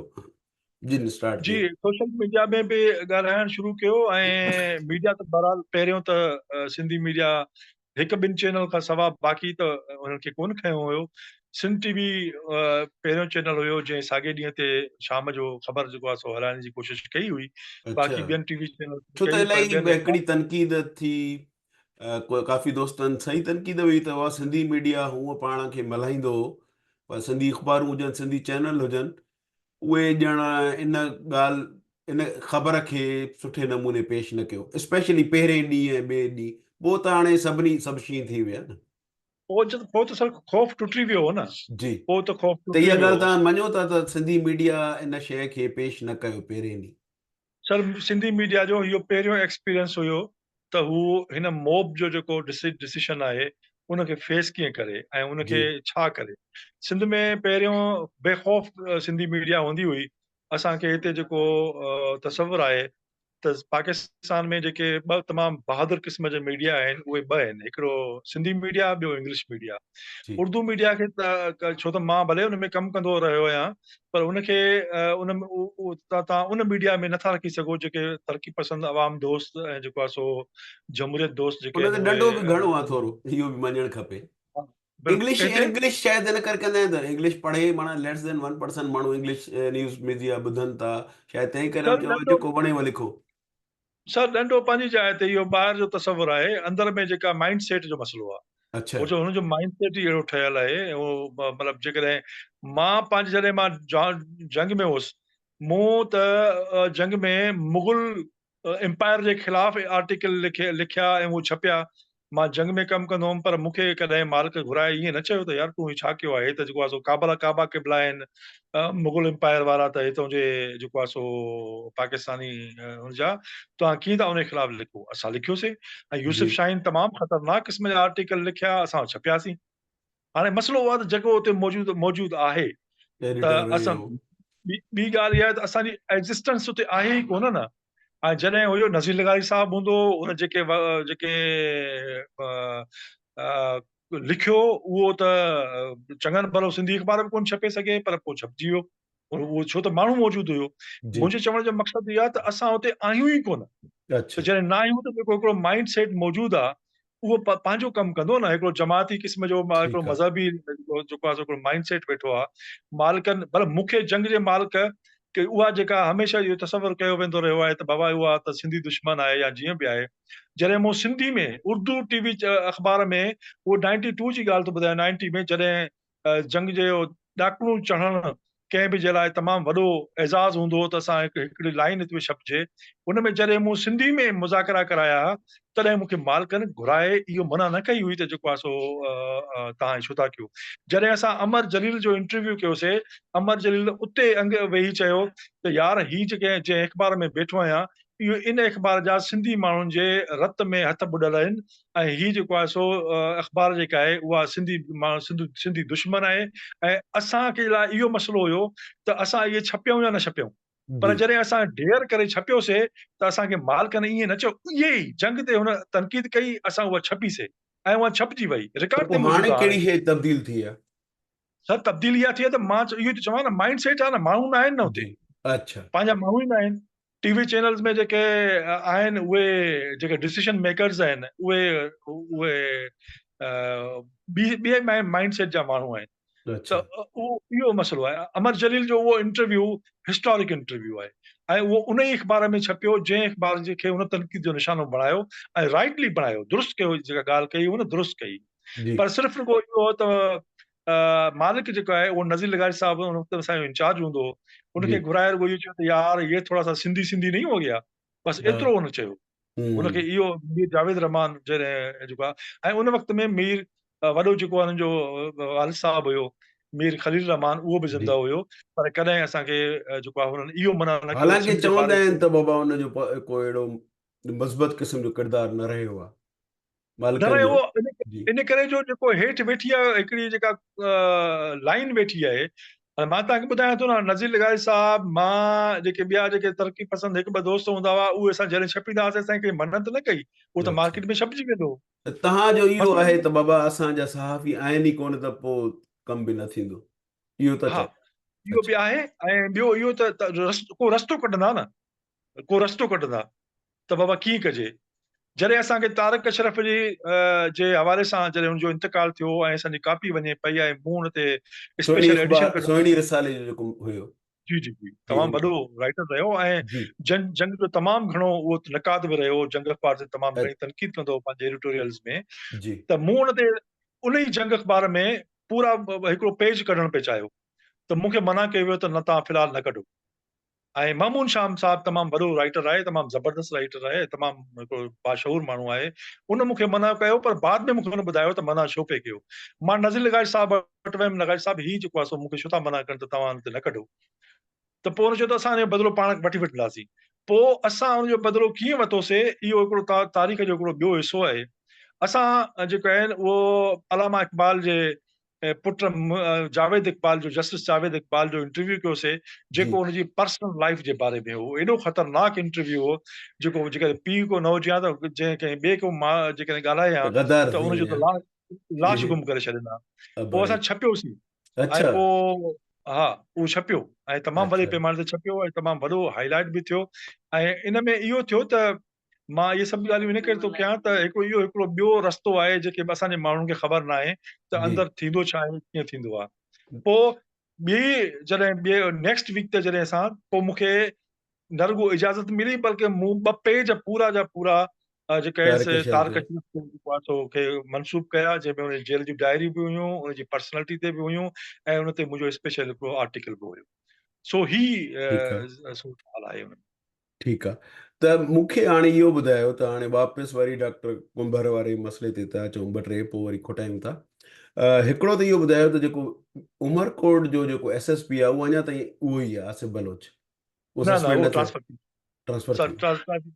जिन स्टार्ट
जी,
कयो।
सोशल मीडिया में बि ॻाल्हाइणु शुरू कयो ऐं मीडिया त बहरहाल पहिरियों त सिंधी मीडिया हिकु ॿिनि चैनल खां सवाइ बाक़ी त हुननि खे कोन खयों हुयो। सिंध टीवी पहिरियों चैनल हुयो जंहिं साॻे ॾींहं ते शाम जो ख़बर जेको आहे सो हलाइण जी कोशिशि कई हुई।
अच्छा।
बाक़ी ॿियनि टीवी चैनल
छो त
कई, पर
इलाही
ॿियनि
हिकिड़ी तनक़ीद थी, काफ़ी दोस्तनि सही तनक़ीद हुई त उहा सिंधी मीडिया हूअं पाण खे मल्हाईंदो हो, पर सिंधी अख़बारूं हुजनि, सिंधी चैनल हुजनि, उहे ॼण इन ॻाल्हि इन ख़बर खे सुठे नमूने पेश न कयो, स्पेशली पहिरें ॾींहुं ऐं ॿिए ॾींहुं। पोइ त हाणे सभु शींहं थी विया न।
पोइ त सर ख़ौफ़ टुटी वियो हो न।
जी।
पोइ त ख़ौफ़
त
टुटी
इहा
वियो
ॻाल्हि
हो।
तव्हां मञो था त सिंधी मीडिया इन शइ खे पेश न कयो पहिरें ॾींहुं?
सर, सिंधी मीडिया जो इहो पहिरियों एक्सपीरियंस हुयो त हू हिन मॉब जो जेको डिसीशन आहे उनखे फेस कीअं करे ऐं
जी
उनखे छा करे। सिंध में पहिरियों बेख़ौफ़ सिंधी मीडिया हूंदी हुई। असांखे हिते जेको तसवुरु आहे त पाकिस्तान में जेके ॿ तमामु बहादुर क़िस्म जा मीडिया आहिनि उहे ॿ आहिनि, हिकिड़ो सिंधी मीडिया, ॿियो इंग्लिश मीडिया।
जी
उर्दू मीडिया खे छो त मां भले हुन में कमु कंदो रहियो आहियां, पर उनखे उन में तव्हां उन मीडिया में नथा रखी सघो जेके तरक़ी पसंदि अवाम दोस्त ऐं जेको आहे सो जमहूरियत दोस्त जेके
हुन ते
आहिनि उहे
ॾंडो बि घणो आहे थोरो, इहो बि मञणु खपे।
हा, बिल्कुलु
इंग्लिश
कंहिंते
इंग्लिश शायदि इन करे कंदा आहिनि त इंग्लिश पढ़े माना लेस देन 1% माण्हू इंग्लिश न्यूज़ मीडिया ॿुधनि था, शायदि तंहिं करे
सर
चयो
ॾंडो
जेको वणेव लिखो।
ॾंडो पंहिंजी जाइ ते, इहो ॿाहिरि जो तसवुरु आहे, अंदर में जेका माइंड सेट जो मसइलो आहे।
अच्छा।
वो जो हुनजो माइंड सेट ई अहिड़ो ठहियल आहे, उहो मतिलबु जेकॾहिं मां पंहिंजे जॾहिं मां जंग में हुउसि, मूं त जंग में मुग़ल एम्पायर जे ख़िलाफ़ आर्टिकल लिखिया ऐं उहे छपिया। मां जंग में कमु कंदो हुउमि, पर मूंखे कॾहिं मालिक घुराए ईअं न चयो त यार तूं छा कयो आहे, त जेको आहे सो काबा क़िबला आहिनि मुग़ल एम्पायर वारा, त हितां जे जेको आहे सो पाकिस्तानी हुनजा, तव्हां कीअं था उनजे ख़िलाफ़ लिखो। असां लिखियोसीं ऐं
जी।
यूसुफ शाहीन तमामु ख़तरनाक क़िस्म जा आर्टिकल लिखिया, असां छपियासीं। हाणे मसइलो उहो आहे त जेको हुते मौजूदु आहे, त
एडिटर
असां
हुयो।
ॿी ॻाल्हि इहा आहे त असांजी एग्ज़िस्टेंस हुते आहे ई कोन न। ऐं जॾहिं हुयो नज़ीर लगारी साहिबु हूंदो, हुन जेके जेके लिखियो उहो त चङनि भलो सिंधी अख़बार बि कोन छपे सघे, पर पोइ छपिजी वियो उहो, छो त माण्हू मौजूदु हुयो।
जी।
मुंहिंजे चवण जो मक़सदु इहो आहे त असां हुते आहियूं ई कोन। त
अच्छा।
जॾहिं न आहियूं त जेको हिकिड़ो माइंड सेट मौजूदु आहे उहो पंहिंजो कमु कंदो न, हिकिड़ो जमाती क़िस्म जो हिकिड़ो
ठीकु आहे।
मज़हबी जेको आहे हिकिड़ो माइंड सेट वेठो आहे मालिकनि। पर मूंखे जंग जे मालिक की उहा जेका हमेशह इहो तसवुरु कयो वेंदो रहियो आहे त बाबा उहा त सिंधी दुश्मन आहे या जीअं बि आहे, जॾहिं मूं सिंधी में उर्दू टीवी अख़बार में उहो 92 जी ॻाल्हि थो ॿुधायां, 90 में जॾहिं जंग जो ॾाकणूं चढ़णु कंहिं बि जे लाइ तमामु वॾो एज़ाज़ हूंदो हो त असां हिकिड़ी लाइन हिते छपिजे। उन में जॾहिं मूं सिंधी में मुज़ाकरा कराया तॾहिं मूंखे मालिकनि घुराए इहो मना न कई हुई त जेको आहे सो तव्हां छो था कयो। जॾहिं असां अमर जलील जो इंटरव्यू कयोसीं, अमर जलील उते अंग वेही चयो त यार ही जेके जंहिं अख़बार में वेठो आहियां इहो इन अख़बार जा सिंधी माण्हुनि जे रत में हथ ॿुॾल आहिनि ऐं ही जेको आहे सो अख़बार जेका आहे उहा सिंधी माण्हू सिंधी दुश्मन आहे ऐं असांखे लाइ इहो मसइलो हुयो त असां इहे छपियूं या न छपियूं। पर
जी
जॾहिं असां ढेर करे छपियोसीं त असांखे मालिकनि ईअं न चयो, इहे ई जंग ते हुन तनक़ीद कई, असां उहा छपीसीं ऐं उहा छपिजी वई,
त
रिकॉर्ड ते
पोइ हाणे
मौजूदु आहे।
कहिड़ी शइ तब्दील थी आहे?
सर तब्दीली इहा थी आहे त मां इहो थी चवां न, माइंड सेट आहे न, माण्हू न आहिनि न हुते,
जी अच्छा
पंहिंजा माण्हू ई न आहिनि। टीवी चैनल्स में जेके आहिनि उहे जेके डिसीजन मेकर्स आहिनि उहे उहे ॿिए माइंड सेट जा माण्हू आहिनि। त
अच्छा
इहो मसइलो आहे। अमर जलील जो उहो इंटरव्यू हिस्टोरिक इंटरव्यू आहे ऐं उहो उन ई अख़बार में छपियो जंहिं अख़बार खे हुन तनक़ीद जो निशानो बणायो ऐं राइटली बणायो, दुरुस्त कयो, जेका ॻाल्हि कई हुन दुरुस्त कई।
जी
पर सिर्फ़ु रुॻो इहो हो त मालिक जेको आहे उहो नज़ीर लगारी साहब उन वक़्तु असांजो इंचार्ज हूंदो हो,
जी
उनखे घुराए रुॻो इहो चयो त यार ये थोड़ा सा सिंधी सिंधी नहीं हो गया, बस
हा
एतिरो हुन चयो। हुनखे
हम्म
इहो मीर जावेद रहमान जॾहिं जेको आहे ऐं उन वक़्त में मीर वॾो जेको आहे हुननि जो वालिद साहब हुयो मीर ख़लील रहमान, उहो बि
जी
ज़िंदा हुयो। पर कॾहिं असांखे जेको आहे हुननि इहो मना न कयो
हालांकि
सिंध जे
चवंदा
बारे
आहिनि
में।
त बाबा हुनजो को अहिड़ो मज़बूत क़िस्म जो किरदारु न रहियो आहे
न
मालिकनि
रहियो
जो। जी
इन करे जो जेको हेठि वेठी आहे हिकिड़ी जेका लाइन वेठी आहे, मां तव्हांखे ॿुधायां थो न, नज़ीर लगारी साहब, मां जेके ॿिया जेके तरक़ी पसंद हिकु ॿ दोस्त हूंदा हुआ उहे असां जॾहिं छपींदा हुआसीं असांखे कंहिं मन्नत न कई, उहो त
अच्छा
मार्केट में छपिजी वेंदो।
त तव्हांजो इहो
मसइलो
आहे त बाबा असांजा सहाफ़ी आहिनि ई कोन त पोइ कम बि न थींदो, इहो था
हा,
चओ?
इहो बि
अच्छा
आहे ऐं ॿियो इहो को रस्तो कढंदा न, को रस्तो कढंदा त बाबा कीअं कजे। जॾहिं असांखे तारिक अशरफ जे हवाले सां जॾहिं हुनजो इंतकाल थियो ऐं असांजी कापी वञे पई आहे, मूं हुन ते
सुहिणी
स्पेशल एडिशन
अख़बार
कढो।
सुहिणी रिसाले जो जेको हुयो।
जी जी जी,
जी
तमामु वॾो राइटर रहियो ऐं
जी
जंग जो तमामु घणो उहो नक़ाद बि रहियो, जंग अख़बार ते तमामु
अ-
घणी तनक़ीद कंदो हो पंहिंजे एडिटोरियल्स में।
जी
त मूं हुन ते उन ई जंग अख़बार में पूरा हिकिड़ो पेज कढणु पे चाहियो त मूंखे मना कयो वियो त न, तव्हां फ़िलहालु न कढो। ऐं मामून शाम साहब तमामु वॾो राइटर आहे, तमामु ज़बरदस्त राइटर आहे, तमामु हिकिड़ो बाशहूर माण्हू आहे, उन मूंखे मना कयो, पर बाद में मूंखे हुन ॿुधायो त मना छो पिए कयो। मां नज़ीर लगारी साहब वटि वियुमि, लगारी साहब ही जेको आहे सो मूंखे छो था मना कनि त तव्हां हुन ते न कढो। त पोइ हुन चयो त असां हुनजो बदिलो पाण वठी वठंदासीं। पोइ असां हुनजो बदिलो कीअं वरितोसीं, इहो हिकिड़ो तारीख़ जो हिकिड़ो ॿियो हिसो आहे। असां जेको आहिनि उहो अलामा इक़बाल जे पुट जावेद इक़बाल जो, जस्टिस जावेद इक़बाल जो इंटरव्यू कयोसीं,
जी
जेको हुनजी पर्सनल लाइफ जे बारे में हो। एॾो ख़तरनाक इंटरव्यू हो जेको जेकॾहिं पीउ को न हुजे हा त जंहिं कंहिं ॿिए को मां जेकॾहिं ॻाल्हाए हा
गद्दार
त
थी
हुनजो
वञे
त
हा।
लाश गुम करे छॾींदा। पोइ
बड़े
असां छपियोसीं ऐं
अच्छा
पोइ हा, उहो छपियो ऐं तमामु वॾे
अच्छा
पैमाने ते छपियो ऐं तमामु वॾो हाईलाइट बि थियो। ऐं इन में इहो थियो त मां इहे सभु ॻाल्हियूं इन करे थो कयां त इहो हिकिड़ो ॿियो रस्तो आहे जेके असांजे माण्हुनि खे ख़बर न आहे त
जी
अंदरि थींदो छा आहे, कीअं थींदो आहे। पोइ ॿिए नेक्स्ट वीक ते जॾहिं असां, पोइ मूंखे न रुॻो इजाज़त मिली बल्कि मूं 2 पेज पूरा जा पूरा जेका
तारिक शर्फ
तारक जेको आहे सो खे मनसूब कया, जंहिंमें हुन जेल जी डायरी बि हुयूं, हुनजी पर्सनैलिटी ते बि हुयूं ऐं हुन ते मुंहिंजो स्पेशल हिकिड़ो आर्टिकल बि हुयो। सो ही
ठीकु आहे
सूरत हाल आहे हुन में।
ठीकु आहे। त मूंखे हाणे इहो ॿुधायो त हाणे वापसि वरी डॉक्टर कुंभर वारे मसइले ते था अचूं, 2 टे पोइ वरी खुटायूं था। हिकिड़ो त इहो ॿुधायो त जेको उमरकोट जो जेको एसएसपी आहे उहो अञा ताईं उहो ई आहे, आसिफ बलोच, उहो
न न,
सस्पेंड
उहो
न थियो,
ट्रांसफर
ट्रांसफर थी वियो।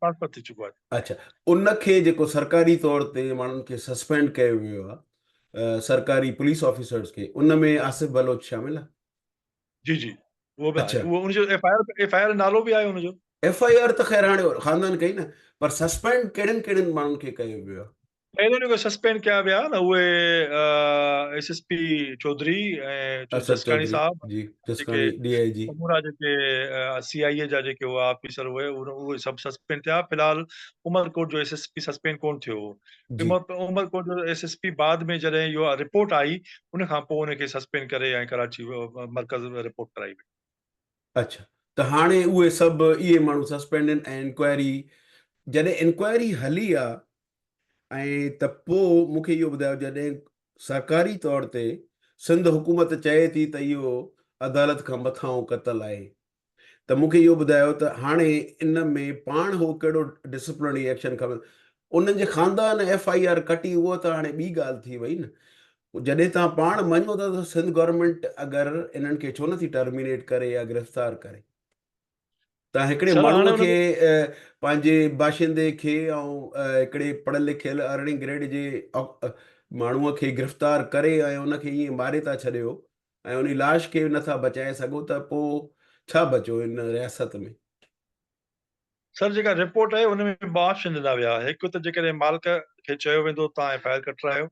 ट्रांसफर थी चुको आहे।
अच्छा उनखे जेको सरकारी तौर ते माण्हुनि खे सस्पेंड कयो वियो आहे, सरकारी पुलिस ऑफिसर्स खे, उन में आसिफ बलोच शामिल आहे?
जी जी, उहो बि आहे,
अच्छा
उहो हुनजो एफआईआर नालो बि आहे हुनजो।
एफआईआर त ख़ैर हाणे ख़ानदान कई न, पर सस्पेंड कहिड़नि कहिड़नि माण्हुनि खे कयो वियो आहे?
पहिरियों जेको सस्पेंड कया विया न उहे एसएसपी चौधरी ऐं
असद
जसकाणी
चौधरी
साहब,
जी,
जेके
जसकानी डीआईजी।
समूरा जेके सीआईए जा जेके हुआ ऑफिसर हुए उहे सभु सस्पेंड थिया। फिलहाल उमरकोट जो एसएसपी सस्पेंड कोन थियो हो।
जी
उमरकोट जो एसएसपी बाद में जॾहिं इहो रिपोर्ट आई उन खां पोइ हुनखे सस्पेंड करे ऐं कराची मरकज़ में रिपोर्ट कराई वई।
अच्छा त हाणे उहे सभु इहे माण्हू सस्पेंड आहिनि ऐं इंक्वायरी, जॾहिं इंक्वायरी हली आहे ऐं त पोइ मूंखे इहो ॿुधायो, जॾहिं सरकारी तौर ते सिंध हुकूमत चए थी त इहो अदालत खां मथां क़तल आहे। त मूंखे इहो ॿुधायो त हाणे इन में पाण हो कहिड़ो डिसिप्लिनरी एक्शन खपे। उन्हनि जे ख़ानदान FIR कटी, उहो त हाणे ॿी ॻाल्हि थी वई न। जॾहिं तव्हां पाण मञो था त सिंध गवर्नमेंट अगरि इन्हनि खे छो नथी टर्मिनेट करे या गिरफ़्तार करे। तव्हां हिकिड़े
सर हाणे
माण्हूअ खे
हुनमें
पंहिंजे बाशिंदे खे ऐं हिकिड़े पढ़ियल लिखियल अरिड़हीं ग्रेड जे माण्हूअ खे गिरफ़्तार करे ऐं उनखे ईअं मारे था छॾियो ऐं उन लाश खे नथा बचाए सघो, त पोइ छा बचियो इन रियासत में?
सर जेका रिपोर्ट आहे हुन में ॿ ऑप्शन ॾिना विया। हिकु त जेकॾहिं मालिक खे चयो वेंदो तव्हां FIR कटरायो,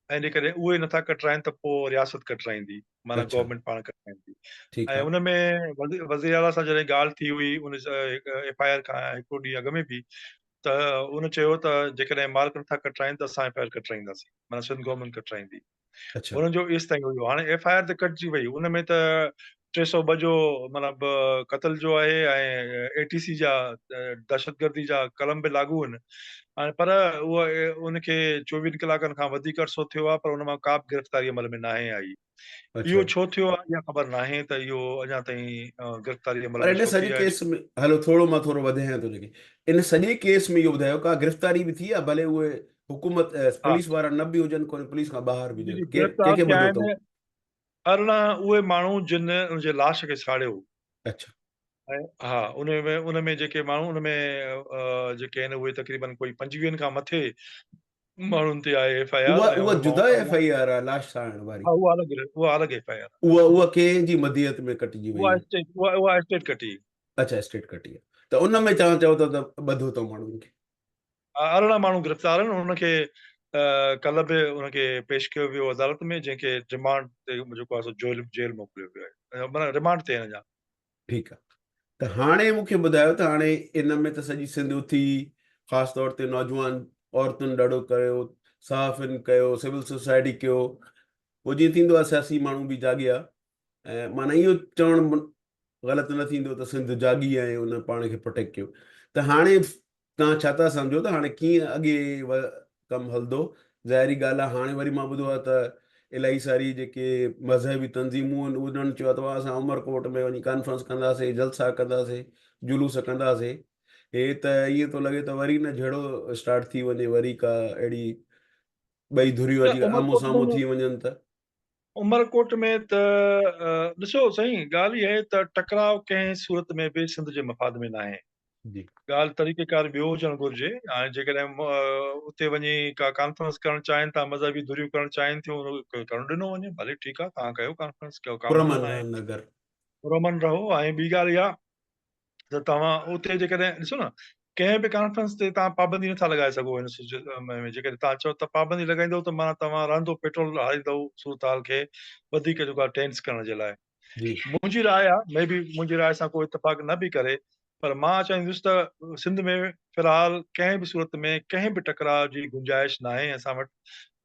ऐं जेकॾहिं उहे नथा कटराइनि त पोइ रियासत कटराईंदी, माना
अच्छा,
गवर्नमेंट पाण कटराईंदी।
ठीकु
ऐं
आहे।
हुन में वज़ीर आला सां जॾहिं ॻाल्हि थी हुई उन FIR खां हिकिड़ो ॾींहुं अॻु में बि, त उन चयो त जेकॾहिं मालिक नथा कटराइनि त असां FIR कटराईंदासीं, माना सिंध गवर्नमेंट कटराईंदी।
अच्छा,
हुननि जो एसि ताईं हुयो। हाणे FIR त कटिजी वई, हुन में त 302 जो मतिलबु क़तल जो आहे ऐं ATC जा दहशतगर्दी जा कलम बि लागू आहिनि। हाणे पर उहा उनखे 24 कलाकनि खां वधीक अरसो थियो आहे, पर हुन मां का बि गिरफ़्तारी अमल में नाहे आई।
अच्छा।
इहो छो थियो आहे इहा ख़बर नाहे त इहो अञा ताईं गिरफ़्तारी अमल
पर
में
इन
छो
सॼे
थी आहे।
केस में हलो थोरो मां थोरो वधायां थो जेके इन सॼे केस में इहो ॿुधायो का गिरफ़्तारी बि थी आहे, भले उहे हुकूमत
हा
पुलिस वारा न बि हुजनि, कोई पुलिस खां ॿाहिरि बि
जी
हुजनि,
जी,
केरु
गिरफ़्तार
कंहिंखे
थिया
ॿधो अथऊं?
आहिनि 18 उहे माण्हू जिन हुनजे लाश खे साड़ियो।
अच्छा।
ऐं हा उन में जेके माण्हू उन में जेके आहिनि उहे तक़रीबन कोई 25 खां मथे माण्हुनि ते आहे FIR, ऐं
उहा
उहे
जुदा
माण्हू
FIR आहे लाश साड़ण वारी?
हा उहा अलॻि FIR आहे।
उहा कंहिंजी मदीहत में कटिजी वई
उहा
आहे?
स्टेट उहा स्टेट कटी।
अच्छा, स्टेट कटी आहे। त उन में तव्हां चओ था त ॿधो अथऊं माण्हुनि खे?
18 माण्हू गिरफ़्तार आहिनि। हुनखे कल्ह बि हुनखे पेश कयो वियो अदालत में, जंहिंखे रिमांड ते जेको आहे सो जेल मोकिलियो वियो आहे, माना रिमांड ते आहिनि अञा।
ठीकु आहे। त हाणे मूंखे ॿुधायो त हाणे इन में त सॼी सिंध उथी, ख़ासि तौर ते नौजवान औरतुनि ॾाढो कयो, सहाफ़ियुनि कयो, सिविल सोसाइटी कयो। पोइ जीअं थींदो आहे सियासी माण्हू बि जाॻिया, ऐं माना इहो चवणु ग़लति न थींदो त सिंध जाॻी ऐं उन पाण खे प्रोटेक्ट कयो। त हाणे तव्हां छा था सम्झो त हाणे कीअं अॻे कमु हलंदो? ज़ाहिरी ॻाल्हि आहे, हाणे वरी मां ॿुधो आहे त इलाही सारी जेके मज़हबी तंज़ीमूं आहिनि उन्हनि चयो अथव असां उमरकोट में वञी कॉन्फ्रेंस कंदासीं, जलसा कंदासीं, जुलूस कंदासीं। हे त ईअं थो लॻे त वरी न झड़ो स्टार्ट थी वञे, वरी का अहिड़ी ॿई धुरियूं
न
अची आम्हूं
उमरकोट
साम्हूं
में
थी वञनि त?
उमरकोट में त ॾिसो साईं, ॻाल्हि इहा आहे त टकराव कंहिं सूरत में बि सिंध जे मफ़ाद में न आहे।
जी,
ॻाल्हि तरीक़ेकार ॿियो हुजणु घुरिजे। हाणे जेकॾहिं उते वञी का कॉन्फ्रेंस करणु चाहिनि था, मज़हबी धुरियूं करणु चाहिनि थियूं, करणु ॾिनो वञे, भले ठीकु आहे, तव्हां कयो कॉन्फ्रेंस, कयो, का मना
पुरमन
न आहे।
रहन नगर।
रोमन रहो। ऐं ॿी ॻाल्हि इहा त तव्हां उते जेकॾहिं ॾिसो न, कंहिं बि कॉन्फ्रेंस ते तव्हां पाबंदी नथा लॻाए सघो हिन में। जेकॾहिं तव्हां चओ त पाबंदी लॻाईंदव त माना तव्हां रहंदो पेट्रोल हारींदव सूरत हाल खे वधीक जेको आहे टेंस करण जे लाइ।
जी,
मुंहिंजी राय आहे, मे बी मुंहिंजी राय सां कोई इतफ़ाक़ न बि करे, पर मां चाहींदुसि त सिंध में फ़िलहाल कंहिं बि सूरत में कंहिं बि टकराव जी गुंजाइश न आहे असां वटि।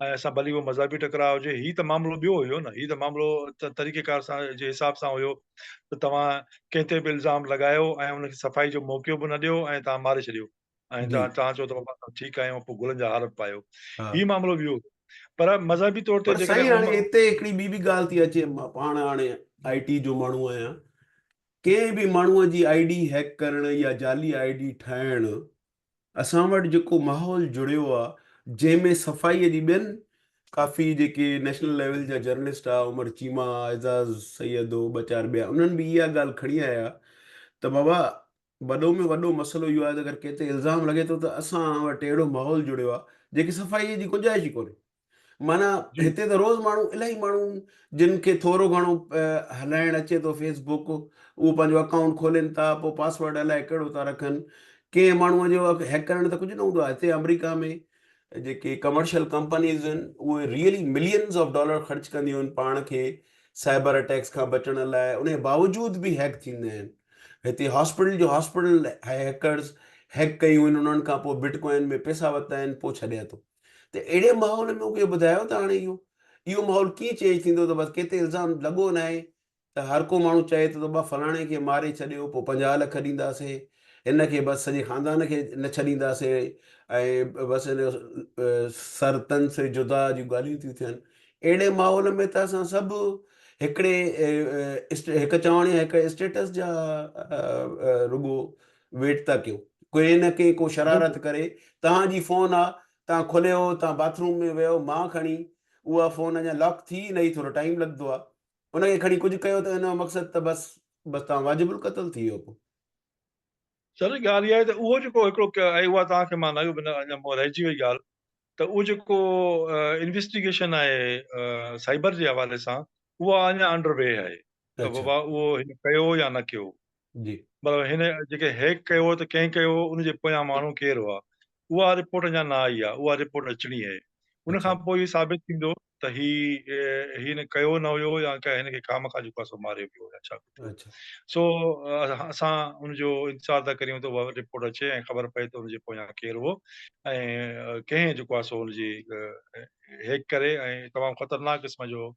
ऐं असां भली उहो मज़हबी टकराव हुजे, हीउ त मामिलो ॿियो हुयो न, हीउ त मामिलो तरीक़ेकार सां जे हिसाब सां हुयो त तव्हां कंहिं ते बि इल्ज़ाम लॻायो ऐं उनखे सफ़ाई जो मौक़ो बि न ॾियो ऐं तव्हां मारे छॾियो, ऐं
जी,
तव्हां चओ त बाबा ठीकु आहे, पोइ गुलनि जा हार बि पायो।
हा।
हीउ मामिलो ॿियो हुयो। पर मज़हबी तौर ते
पर
जेकॾहिं
साईं हाणे हिते हिकिड़ी ॿी बि ॻाल्हि थी अचे, मां पाण हाणे IT जो माण्हू आहियां। कंहिं बि माण्हूअ जी ID हैक करणु या जाली ID ठाहिणु, असां वटि जेको माहौल जुड़ियो आहे, जंहिंमें सफ़ाईअ जी ॿियनि काफ़ी जेके नेशनल लेवल जा जर्नलिस्ट आहे, उमर चीमा, एज़ाज़ सैयदो, ॿ चारि ॿिया, उन्हनि बि इहा ॻाल्हि खणी आया त बाबा वॾो में वॾो मसइलो इहो आहे त अगरि कंहिं ते इल्ज़ाम लॻे थो त असां वटि अहिड़ो माहौल जुड़ियो आहे जेकी सफ़ाईअ जी गुंजाइश ई कोन्हे। माना
जी
हिते त रोज़ माण्हू, इलाही माण्हू जिन खे थोरो घणो हलाइणु अचे थो फेसबुक, उहो पंहिंजो अकाउंट खोलनि था, पोइ पासवर्ड अलाए कहिड़ो था रखनि। कंहिं माण्हूअ जो हैक करण त कुझु न हूंदो आहे। हिते अमेरिका में जेके कमर्शियल कंपनीज़ आहिनि उहे रियली मिलियंस ऑफ डॉलर ख़र्च कंदियूं आहिनि पाण खे साइबर अटैक्स खां बचण लाइ, उन जे बावजूदि बि हैक थींदा आहिनि। हिते हॉस्पिटल हैकर्स हैक कयूं आहिनि, उन्हनि खां पोइ बिटकॉइन में पैसा वरिता आहिनि, पोइ छॾिया अथऊं। त अहिड़े माहौल में मूंखे ॿुधायो त हाणे इहो माहौल कीअं चेंज थींदो? त बसि कंहिं ते इल्ज़ाम लॻो न आहे त हर को माण्हू चए थो त बसि फलाणे खे मारे छॾियो, पोइ 50 लख ॾींदासीं, हिन खे बसि सॼे ख़ानदान खे न छॾींदासीं, ऐं बसि हिन जो सर तन से जुदा जूं ॻाल्हियूं थियूं थियनि। अहिड़े माहौल में त असां सभु हिकिड़े हिकु चवण या हिकु स्टेटस जा रुॻो वेट था कयूं, कोई न कंहिं को शरारत
बिल्कुलु
करे तव्हांजी फ़ोन आहे, तव्हां खोलियो, तव्हां बाथरूम में वियो, मां खणी उहा फ़ोन अञा लॉक थी न ई थोरो टाइम लॻंदो आहे, उनखे खणी कुझु कयो त हिन जो मक़सदु त बसि तव्हां वाजिबुल क़तल थी वियो पोइ।
सर ॻाल्हि इहा आहे त उहो जेको हिकिड़ो ऐं उहा तव्हांखे मां नयो अञा मूं रहिजी वई ॻाल्हि, त उहो जेको इन्वेस्टिगेशन आहे साइबर जे हवाले सां, उहा अञा अंडर वे आहे त
अच्छा।
बाबा उहो हिन कयो या न कयो।
जी
मतिलबु हिन जेके हैक कयो त कंहिं कयो, उनजे पोयां माण्हू केरु हुआ, उहा रिपोर्ट अञा न आई आहे, उहा रिपोर्ट अचणी आहे। उन
अच्छा
खां पोइ इहो साबित थींदो त हिन कयो न हुयो या हिनखे खामखा जेको आहे सो मारियो पियो या छा थियो।
अच्छा
सो असां हुनजो इंतज़ारु था करियूं त उहा रिपोर्ट अचे ऐं ख़बर पए त हुनजे पोयां केरु हो ऐं कंहिं जेको आहे सो हुनजी हैक करे ऐं तमामु ख़तरनाक क़िस्म जो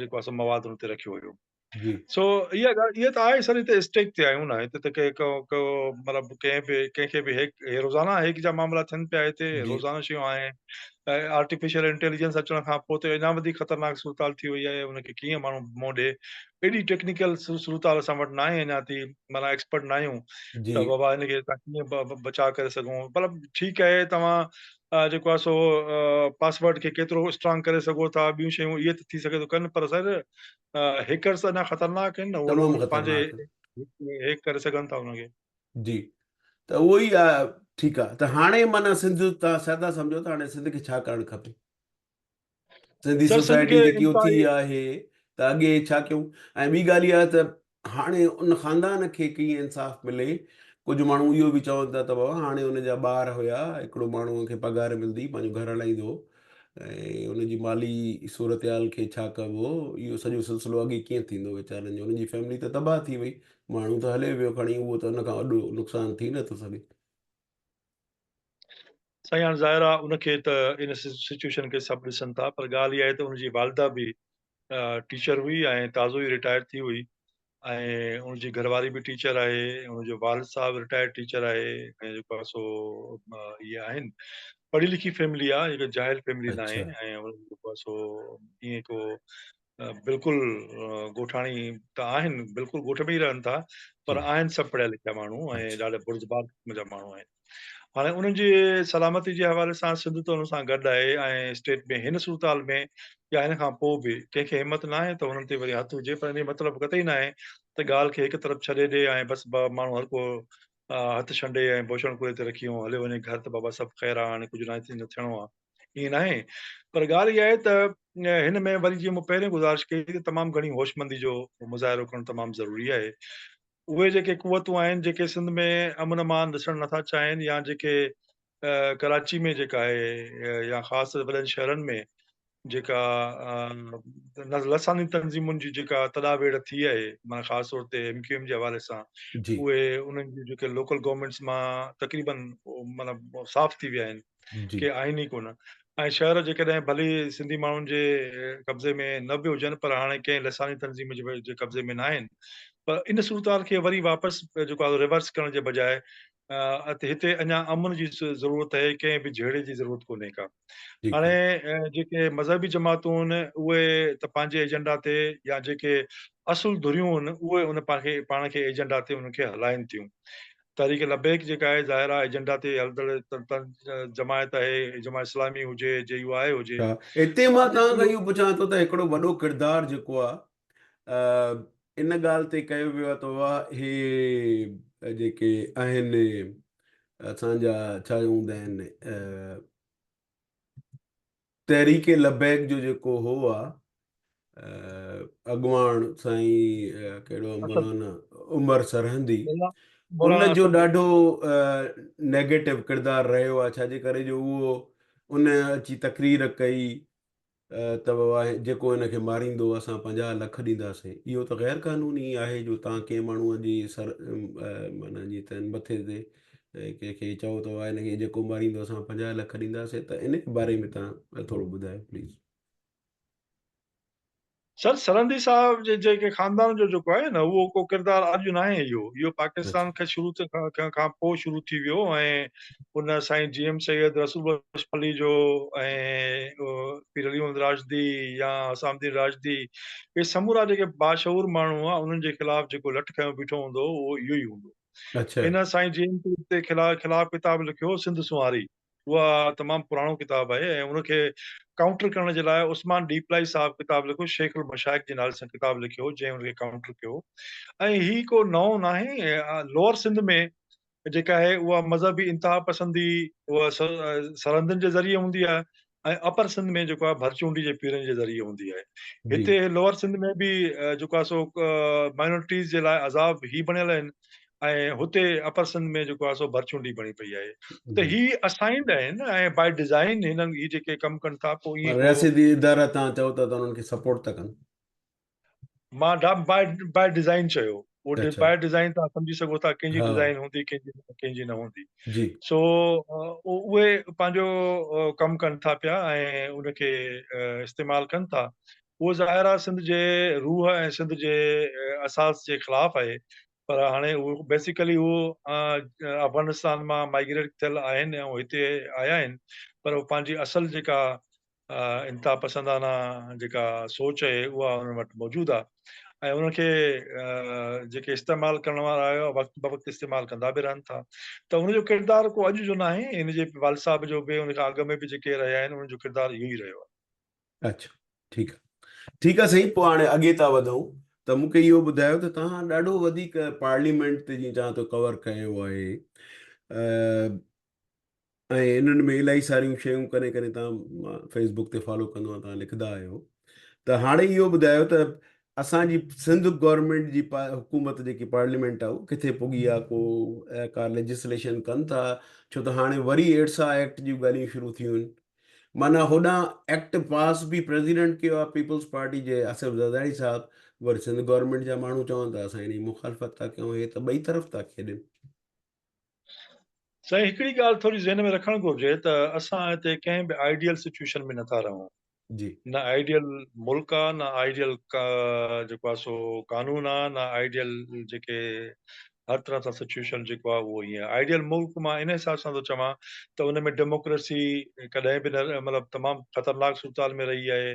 जेको आहे सो मवाद हुन ते रखियो हुयो।
जी
सो इहा ॻाल्हि इहा त आहे सर, हिते स्टेक ते आहियूं न, हिते त मतिलबु कंहिंखे बि रोज़ाना हेक जा मामला थियनि पिया हिते,
जी
रोज़ाना शयूं आहिनि ऐं आर्टिफिशियल इंटेलिजेंस अचण खां पोइ त अञा वधीक ख़तरनाक सूरताल थी वई आहे, उनखे कीअं माण्हू मुंहुं ॾिए। एॾी टेक्निकल सूरताल असां वटि न आहे अञा थी, माना एक्सपर्ट न आहियूं
जी
त बाबा हिनखे तव्हां कीअं बचाव करे सघूं। मतिलबु ठीकु आहे तव्हां जेको आहे सो पासवर्ड खे केतिरो स्ट्रांग करे सघो था, ॿियूं शयूं इहे त थी सघे थो कनि, पर सर हैकर्स अञा ख़तरनाक आहिनि न, उहे
तमामु
पंहिंजे
ख़तरनाक आहे।
हेक करे सघनि था हुनखे।
जी त उहो ई आहे। ठीकु आहे, त हाणे माना सिंध तव्हां छा था सम्झो त हाणे सिंध खे छा करणु खपे? सिंधी
सर सिंध
सोसाइटी
खे
जेकी उथी
इंतिहाई
आहे त अॻे छा कयूं? ऐं ॿी ॻाल्हि इहा त हाणे उन ख़ानदान खे कीअं इंसाफ़ मिले? कुझु माण्हू इहो बि चवनि था त बाबा हाणे हुनजा ॿार हुया, हिकिड़ो माण्हूअ खे पघार मिलंदी, पंहिंजो घर हलाईंदो ऐं हुनजी माली सूरत हाल खे छा कबो, इहो सॼो सिलसिलो अॻे कीअं थींदो वीचारनि जो? हुनजी फैमिली त तबाह थी वई, माण्हू त हले वियो खणी, उहो त हुन खां वॾो नुक़सानु थी नथो सघे।
साईं हाणे ज़ाहिर आहे उनखे त इन सिचुएशन खे सभु ॾिसनि था, पर ॻाल्हि इहा आहे त हुनजी वालदा बि टीचर हुई ऐं ताज़ो ई रिटायर थी हुई ऐं हुनजी घरवारी बि टीचर आहे, हुनजो वालिद साहब रिटायर्ड टीचर आहे ऐं जेको आहे सो इहे आहिनि पढ़ी लिखी फैमिली आहे, हिकु जाहिल फैमिली न आहे
अच्छा।
ऐं उन्हनि जेको आहे सो ईअं को बिल्कुलु ॻोठाणी त आहिनि, बिल्कुलु ॻोठ में ई रहनि था, पर
जी।
आहिनि सभु पढ़िया लिखिया माण्हू ऐं
अच्छा।
ॾाढा बुर्ज़बार क़िस्म जा माण्हू आहिनि। हाणे उन्हनि जी सलामती जे हवाले सां सिंध त हुन सां गॾु आहे ऐं स्टेट में हिन सूरताल में या हिन खां पोइ बि कंहिंखे हिमत न आहे त हुननि ते वरी हथु हुजे, पर इन मतिलबु कतई न आहे त ॻाल्हि खे हिकु तरफ़ छॾे ॾे ऐं बसि माण्हू हर को हथु छंडे ऐं बोछण कुड़े ते रखी हले वञे घर त बाबा सभु ख़ैरु आहे, हाणे कुझु न थियणो आहे, ईअं न आहे। पर ॻाल्हि इहा आहे त हिन में वरी जीअं मूं पहिरियों गुज़ारिश कई त तमामु घणी होशमंदी जो मुज़ाहिरो करणु तमामु ज़रूरी आहे। उहे जेके कुवतूं आहिनि जेके सिंध में अमन अमान ॾिसणु नथा चाहिनि या जेके कराची में जेका आहे या ख़ासि वॾनि शहरनि में जेका लसानी तंज़ीमुनि जी जेका तॾावेड़ थी आहे, माना ख़ासि तौर ते MQM जे हवाले सां,
जी
उहे उन्हनि जूं जेके लोकल गवर्नमेंट्स मां तक़रीबन माना साफ़ थी विया आहिनि,
जी
के आहिनि ई कोन। ऐं शहर जेकॾहिं भली सिंधी माण्हुनि जे कब्ज़े में न बि हुजनि, पर हाणे कंहिं लसानी तंज़ीम जे कब्ज़े में न आहिनि। पर इन सूरताल खे वरी वापसि जेको आहे रिवर्स करण जे बजाए हिते अञा अमन जी ज़रूरत आहे, कंहिं बि झेड़े जी ज़रूरत कोन्हे का।
ठीकु
हाणे
आहे।
जेके मज़हबी जमातूं आहिनि उहे त पंहिंजे एजेंडा ते या जेके असुल धुरियूं आहिनि उहे उन पाण खे एजेंडा ते उनखे हलाइनि थियूं। तहरीक लबैक जेका आहे ज़ाहिर आहे एजेंडा ते हलंदड़ जमायत आहे, जमात इस्लामी हुजे, JUI हुजे।
हा, हिते
उहा
मां
अॼु
तव्हां खां
इहो
इहो पुछां थो त हिकिड़ो वॾो किरदारु जेको आहे इन ॻाल्हि ते कयो वियो आहे त वाह, हे जेके आहिनि असांजा छा हूंदा आहिनि तहरीक लबैक जो जेको हो आहे अॻुवाण साईं कहिड़ो
असद
मौलाना उमर सरहंदी,
मौलाना
उन जो
असद।
ॾाढो नेगेटिव किरदारु रहियो आहे, छाजे करे जो उहो उन अची तकरीर कई त बाबा जेको हिनखे मारींदो असां 50 लख ॾींदासीं। इहो त ग़ैर क़ानूनी आहे जो तव्हां कंहिं माण्हूअ जी माना जीअं त मथे ते कंहिंखे चओ त हिनखे जेको मारींदो असां 50 लख ॾींदासीं, त इन बारे में तव्हां थोरो ॿुधायो प्लीज़।
सर सरंदी साहब जेके ख़ानदान जो जेको आहे न उहो को किरदारु अॼु न आहे इहो
अच्छा
पाकिस्तान खे शुरू खां पोइ शुरू थी वियो ऐं उन साईं GM सैयद रसूल बख्श अली जो ऐं पीर अली मोहम्मद राशदी या असामुद्दीन राशदी इहे समूरा जेके बाशऊर माण्हू आहे उन्हनि जे ख़िलाफ़ जेको लठ खयों बीठो हूंदो उहो इहो ई हूंदो।
अच्छा
इन साईं GM ते खिलाफ़ किताब लिखियो सिंध सुवारी, उहा तमामु पुराणो किताबु आहे ऐं उनखे काउंटर करण जे लाइ उस्मान डीपलाई साहब किताब लिखो, शेख उल मशाइख जे नाले सां किताब लिखियो जंहिं उनखे काउंटर कयो। ऐं ही को नओं न आहे, लोअर सिंध में जेका आहे उहा मज़हबी इंतिहा पसंदी उहा सरहंदनि जे ज़रिए हूंदी आहे ऐं अपर सिंध में जेको आहे भरचूंडी जे पीरनि जे ज़रिए हूंदी आहे।
जी
हिते लोअर सिंध में बि जेको आहे सो माइनॉरिटीज़ जे लाइ अज़ाब ही बणियल आहिनि ऐं हुते अपर सिंध में जेको आहे सो भरचूंडी बणी पई आहे। त
जी
ही असाइंड आहिनि ऐं बाय डिज़ाइन हिननि ही जेके कमु कनि था पोइ ईअं
पर
को
रियासती इदारा तव्हां चओ था त उन्हनि खे सपोर्ट था कनि।
मां बाय डिज़ाइन चयो, उहो
अच्छा
बाय डिज़ाइन तव्हां सम्झी सघो था कंहिंजी
हा
डिज़ाइन हूंदी कंहिंजी न हूंदी।
जी
सो उहे पंहिंजो कमु कनि था पिया ऐं उनखे इस्तेमालु कनि था। उहो ज़ाहिर आहे सिंध जे रूह ऐं सिंध जे असास जे ख़िलाफ़ आहे, पर हाणे उहो बेसिकली उहो अफ़गानिस्तान मां माइग्रेट थियल आहिनि ऐं हिते आया आहिनि, पर उहो पंहिंजी असल जेका इंतिहा पसंदाना जेका सोच आहे उहा उन्हनि वटि मौजूदु आहे ऐं उनखे जेके इस्तेमालु करण वारा आहियो वक़्तु ब वक़्तु इस्तेमालु कंदा बि रहनि था। त उनजो किरदारु को अॼु जो न आहे, इन जे वाल साहब जो बि उन खां अॻु में बि जेके रहिया आहिनि उन्हनि जो किरदारु इहो ई रहियो आहे।
अच्छा ठीकु आहे ठीकु आहे साईं। पोइ हाणे अॻे था वधूं त मूंखे इहो ॿुधायो त तव्हां ॾाढो वधीक पार्लियामेंट ते जीअं चवां थो कवर कयो आहे ऐं इन्हनि में इलाही सारियूं शयूं कॾहिं कॾहिं तव्हां फेसबुक ते फॉलो कंदो आहियां तव्हां लिखंदा आहियो। त हाणे इहो ॿुधायो त असांजी सिंध गवर्नमेंट जी हुकूमत जेकी पार्लियामेंट आहे उहो किथे पुगी आहे, को का लेजिस्लेशन कनि था, छो त हाणे वरी एडसा एक्ट जूं ॻाल्हियूं शुरू थियूं आहिनि। माना होॾां एक्ट पास बि प्रेसिडेंट कयो आहे पीपल्स पार्टी जे आसिफ ज़रदारी साहब, वरी सिंध गवर्नमेंट जा माण्हू चवनि था असां हिन जी मुखालफ़त था कयूं, हे त ॿई तरफ़ था खेॾनि।
साईं हिकिड़ी ॻाल्हि थोरी ज़हन में रखणु घुरिजे त असां हिते कंहिं बि आइडियल सिचुएशन में नथा रहूं।
जी
न आइडियल मुल्क आहे, न आइडियल जेको आहे सो कानून आहे, न आइडियल जेके हर तरह सां सिचुएशन जेको आहे उहो ईअं आइडियल मुल्क मां इन हिसाब सां थो चवां त उन में डेमोक्रेसी कॾहिं बि न मतिलबु तमामु ख़तरनाक सूरताल में रही आहे।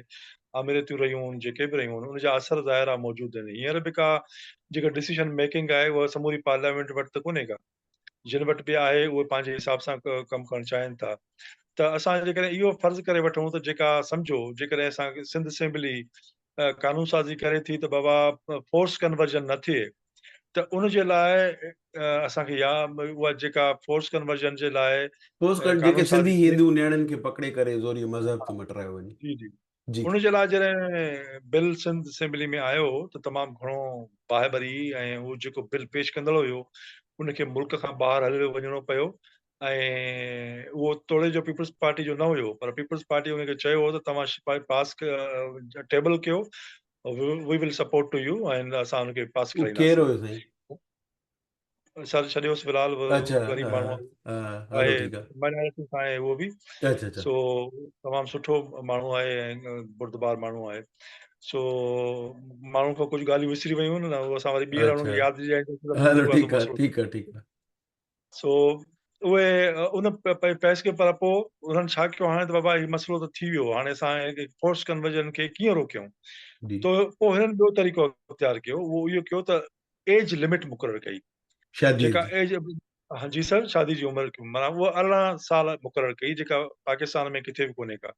अमीरतियूं रहियूं आहिनि जेके बि रहियूं आहिनि उनजा असर ज़ाहिर आहे मौजूदु आहिनि। हींअर बि का जेका डिसीजन मेकिंग आहे उहा समूरी पार्लियामेंट वटि त कोन्हे का, जिन वटि बि आहे उहे पंहिंजे हिसाब सां कमु करणु चाहिनि था। त असां जेकॾहिं इहो फर्ज़ु करे वठूं त जेका सम्झो जेकॾहिं असांखे सिंध असेंबली कानून साज़ी करे थी त बाबा फोर्स कन्वर्जन न थिए त उनजे लाइ असांखे या उहा जेका फोर्स कन्वर्जन जे लाइ
पोस्ट कनि जेके
कानून
सिंधी
साज़ी करे।
हिंदू नियाणियुनि खे पकिड़े करे ज़ोरी मज़हब ते मटरायो वञे।
जी जी
जी
उनजे लाइ जॾहिं बिल सिंध असेंबली में आयो त तमामु घणो बाहिबरी ऐं उहो जेको बिल पेश कंदड़ हुयो उनखे मुल्क खां ॿाहिरि हलियो वञिणो पियो ऐं उहो तोड़े जो पीपल्स पार्टी जो न हुयो, पर पीपल्स पार्टी हुनखे चयो हो त तव्हां पास टेबल कयो, वी विल सपोर्ट टू यू ऐं असां हुनखे पास
उहो केरु
कराईंदासीं।
हुयो साईं?
सर छॾियोसि फ़िलहाल
अच्छा
ग़रीब
हा
माण्हू
हा
आहे,
हलो ठीकु
माइनॉरिटी सां आहे उहो बि।
आहे। अच्छा अच्छा
सो तमामु सुठो माण्हू आहे ऐं बुर्दबार माण्हू आहे। सो माण्हू खां कुझु ॻाल्हियूं विसरी वियूं आहिनि न, उहो असां वरी ॿीहर
अच्छा
हुनखे यादि ॾियारींदासीं त पोइ
हलो
जेको आहे सो
ठीकु आहे
मसइलो
ठीकु आहे ठीकु आहे।
सो उहे उन फैसले पर पोइ उन्हनि छा कयो, हाणे त बाबा हीउ मसइलो त थी वियो, हाणे असां फोर्स कन्वर्जन खे कीअं रोकियूं?
जी
त पोइ हिननि ॿियो तरीक़ो इख़्तियार कयो, उहो इहो कयो त एज लिमिट मुक़ररु कई,
शादीअ
जेका
जी।
एज हाँ जी सर, शादी जी उमिरि माना उहा 18 साल मुक़ररु कई, जेका पाकिस्तान में किथे बि कोन्हे का।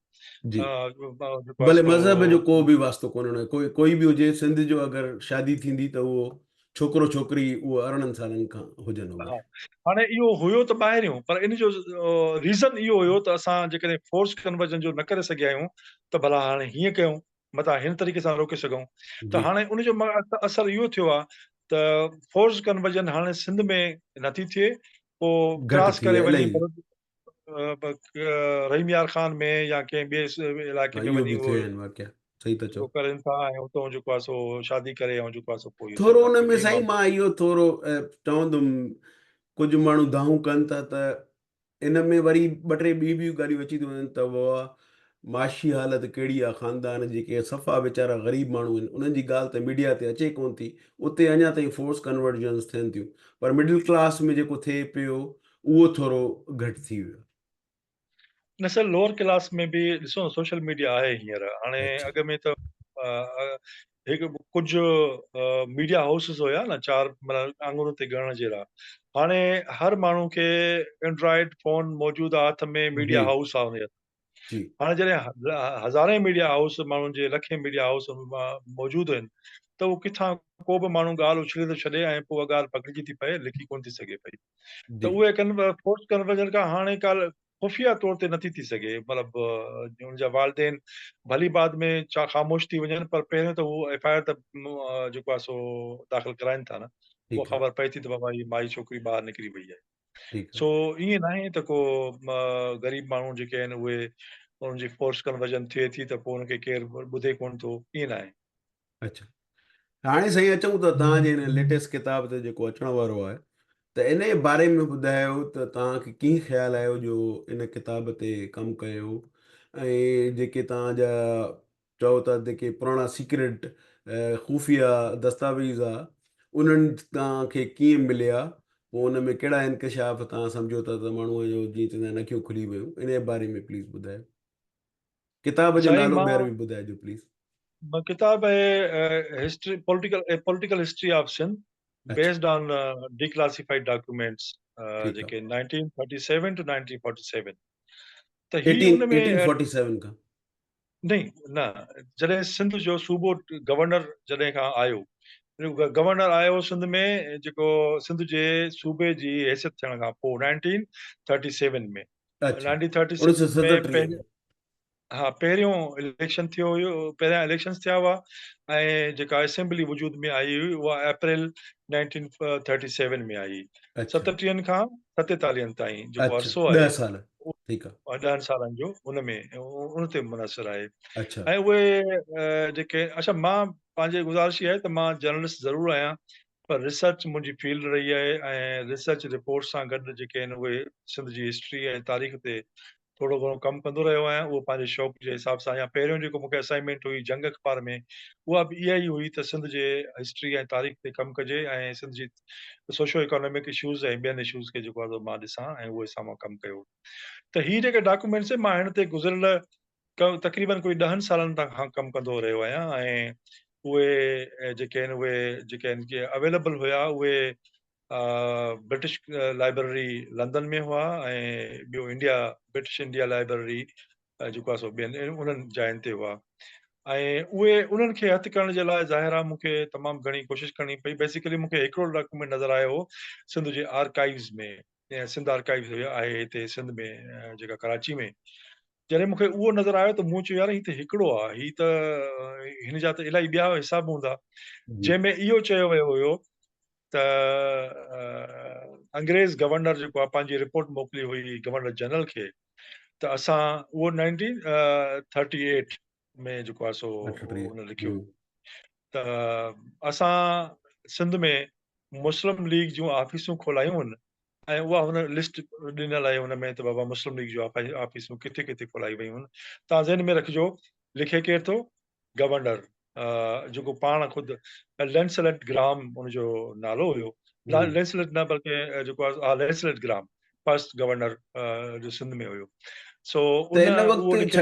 जी
जेको आहे
भले
सो
मज़हब जो को बि वास्तो कोन्हे हुन जो, कोई बि हुजे सिंध जो अगरि शादी थींदी त उहो छोकिरो छोकिरी उहो 18 सालनि खां हुजनि
हा,
उमिरि।
हाणे इहो हुयो त ॿाहिरियों, पर इन जो रीज़न इहो हुयो त असां जेकॾहिं फोर्स कन्वर्जन जो न करे सघिया आहियूं त भला हाणे हीअं कयूं, मथां हिन तरीक़े सां रोके सघूं। त
जी
हाणे उनजो असरु इहो थियो आहे त फोर्स कन्वर्जन हाणे सिंध में नथी थिए, पोइ
घटि
क्रॉस
थी
करे
आहे
वञी
इलाही।
रहीम यार खान में या कंहिं ॿिए इलाइक़े
हा
में
इहो
वञी
बि
उहो
थिया आहिनि वाक़िया, सही था चओ।
उहो करनि था ऐं उतां जेको आहे सो शादी करे ऐं जेको आहे सो पोइ इहो थियनि
थोरो
था
हुन में
क्योंकि
साईं मां इहो थोरो चवंदुमि, कुझु माण्हू दाहूं कनि था त इन में वरी ॿ टे ॿियूं ॻाल्हियूं अची थियूं वञनि त उहो आहे माशी हालत कहिड़ी आहे ख़ानदान जी, के सफ़ा वीचारा ग़रीब माण्हू आहिनि, उन्हनि जी ॻाल्हि त मीडिया ते अचे कोन थी। उते अञा ताईं फोर्स कन्वर्जन्स थियनि थियूं, पर मिडल क्लास में जेको थिए पियो, उहो थोरो घटि थी वियो।
न सर, लोअर क्लास में बि ॾिसो न, सोशल मीडिया आहे हींअर। हाणे
अच्छा।
अॻ में त हिकु कुझु मीडिया हाउसिस हुया न, 4 मतिलबु आङुर ते ॻणण जहिड़ा। हाणे हर माण्हू खे एंड्रॉइड फ़ोन मौजूदु आहे हथ में, मीडिया
जी,
हाउस आहे हुनजे।
जी,
हाणे जॾहिं हज़ारे मीडिया हाउस माण्हुनि जे, लखे मीडिया हाउस मौजूदु आहिनि, त उहो किथां को बि माण्हू ॻाल्हि उछले थो छॾे ऐं पोइ उहा ॻाल्हि पकिड़िजी थी पए, लिखी कोन थी सघे पई। त
जी,
उहे फोर्स कन्वर्जन खां हाणे काल खुफ़िया तौर ते नथी थी सघे। मतिलबु हुनजा वालदेन भली बाद में ख़ामोश थी वञनि, पर पहिरियों त उहो एफआईआर त जेको आहे सो दाख़िल कराइनि था न। उहा
ठीकु आहे,
ख़बर पए थी त बाबा हीअ माई छोकिरी ॿाहिरि निकिरी वई आहे।
ठीकु आहे।
सो ईअं न आहे त को ग़रीब माण्हू जेके आहिनि उहे, उन्हनि जी फोर्स कन्वर्जन थिए थी त पोइ हुनखे केरु ॿुधे कोन थो, ईअं न आहे।
अच्छा, हाणे साईं अचूं त तव्हांजे हिन लेटेस्ट किताब ते जेको अचण वारो आहे, त इन जे बारे में ॿुधायो त तव्हांखे कीअं ख़्यालु आयो जो इन किताब ते कमु कयो, ऐं जेके तव्हांजा चओ था जेके पुराणा सीक्रेट ख़ुफ़िया दस्तावेज़ आहे, उन्हनि तव्हांखे कीअं मिलिया, पोइ उन में कहिड़ा इंकशाफ तव्हां सम्झो था त माण्हूअ जो जीअं चवंदा आहिनि अखियूं खुली वियूं, इन जे बारे में प्लीज़ ॿुधायो। किताब जो
साईं
नालो
मां
ॿीहर बि ॿुधाइजो प्लीज़।
किताब आहे history, political history of Sindh,
अच्छा।
बेस्ड ऑन डिक्लासिफाइड डॉक्यूमेंट्स,
ठीकु
जेके
आहे।
1937 टू 1947। त ही
18
उन में
1847 खां।
नहीं न, जॾहिं सिंध जो सूबो गवर्नर जॾहिं खां आयो, गवर्नर आयो सिंध में, जेको सिंध जे सूबे जी हैसियत थियण खां पोइ 1937 में।
अच्छा,
1937 में
1937 में।
हा, पहिरियों इलेक्शन थियो हुयो, पहिरियां इलेक्शंस थिया हुआ, ऐं जेका असेंबली वजूद में आई हुई उहा अप्रैल 1937 में आई।
अच्छा,
37 खां 47 ताईं जेको
अच्छा,
अरसो
10
आहे,
साल। ठीकु आहे।
10 सालनि जो उन में उन ते मुनसर आहे।
अच्छा।
ऐं उहे जेके, अच्छा, मां पंहिंजे गुज़ारिश इहा आहे त मां जर्नलिस्ट ज़रूरु आहियां, पर रिसर्च मुंहिंजी फील्ड रही आहे, ऐं रिसर्च रिपोर्ट सां गॾु जेके आहिनि उहे सिंध जी हिस्ट्री ऐं तारीख़ ते थोरो घणो कमु कंदो रहियो आहियां, उहो पंहिंजे शौक़ जे हिसाब सां। या पहिरियों जेको मूंखे असाइनमेंट हुई जंग अख़बार में, उहा बि इहा ई हुई त सिंध जे हिस्ट्री ऐं तारीख़ ते कमु कजे, ऐं सिंध जी सोशो इकोनॉमिक इशूज़ ऐं ॿियनि इशूज़ खे जेको आहे मां ॾिसां ऐं उहे सां मां कमु कयो। त हीअ जेके डॉक्यूमेंट्स मां हिन ते गुज़िरियल तक़रीबन कोई 10 सालनि खां कमु कंदो रहियो आहियां, ऐं उहे जेके आहिनि उहे जेके आहिनि के अवेलेबल हुया, उहे ब्रिटिश लाइब्रेरी लंदन में हुआ, ऐं ॿियो ब्रिटिश इंडिया लाइब्रेरी जेको आहे सो ॿियनि उन्हनि जायुनि ते हुआ। ऐं उहे उन्हनि खे हथु करण जे लाइ ज़ाहिर आहे मूंखे तमामु घणी कोशिशि करणी पई। बेसिकली मूंखे हिकिड़ो डॉक्यूमेंट नज़र आयो हो सिंध जे आर्काइव्स में, ऐं सिंध आर्काइव्स आहे हिते सिंध में, जेका कराची में। जॾहिं मूंखे उहो नज़र आयो त मूं चयो यार ही त हिकिड़ो आहे, ही त हिन जा त इलाही ॿिया हिसाब हूंदा,
जी,
जंहिंमें इहो चयो वियो हुयो त अंग्रेज़ गवर्नर जेको आहे पंहिंजी रिपोर्ट मोकिली हुई गवर्नर जनरल खे, त असां उहो 1938 में जेको आहे सो
38।
हुन लिखियो त असां सिंध में मुस्लिम लीग जूं ऑफिसूं खोलायूं आहिनि, ऐं उहा हुन लिस्ट ॾिनल आहे हुन में त बाबा मुस्लिम लीग जूं ऑफिसूं किथे किथे खोलाई वयूं आहिनि। तव्हां ज़हन में रखिजो, लिखे केरु थो? गवर्नर, जेको पाण ख़ुदि लेंसलेट ग्राम हुनजो नालो हुयो। लेंसलेट न, बल्कि जेको आहे लेंसलेट ग्राम फर्स्ट गवर्नर जो सिंध में हुयो। सो
त
उन
इन
उहो
वक़्तु
लिखे,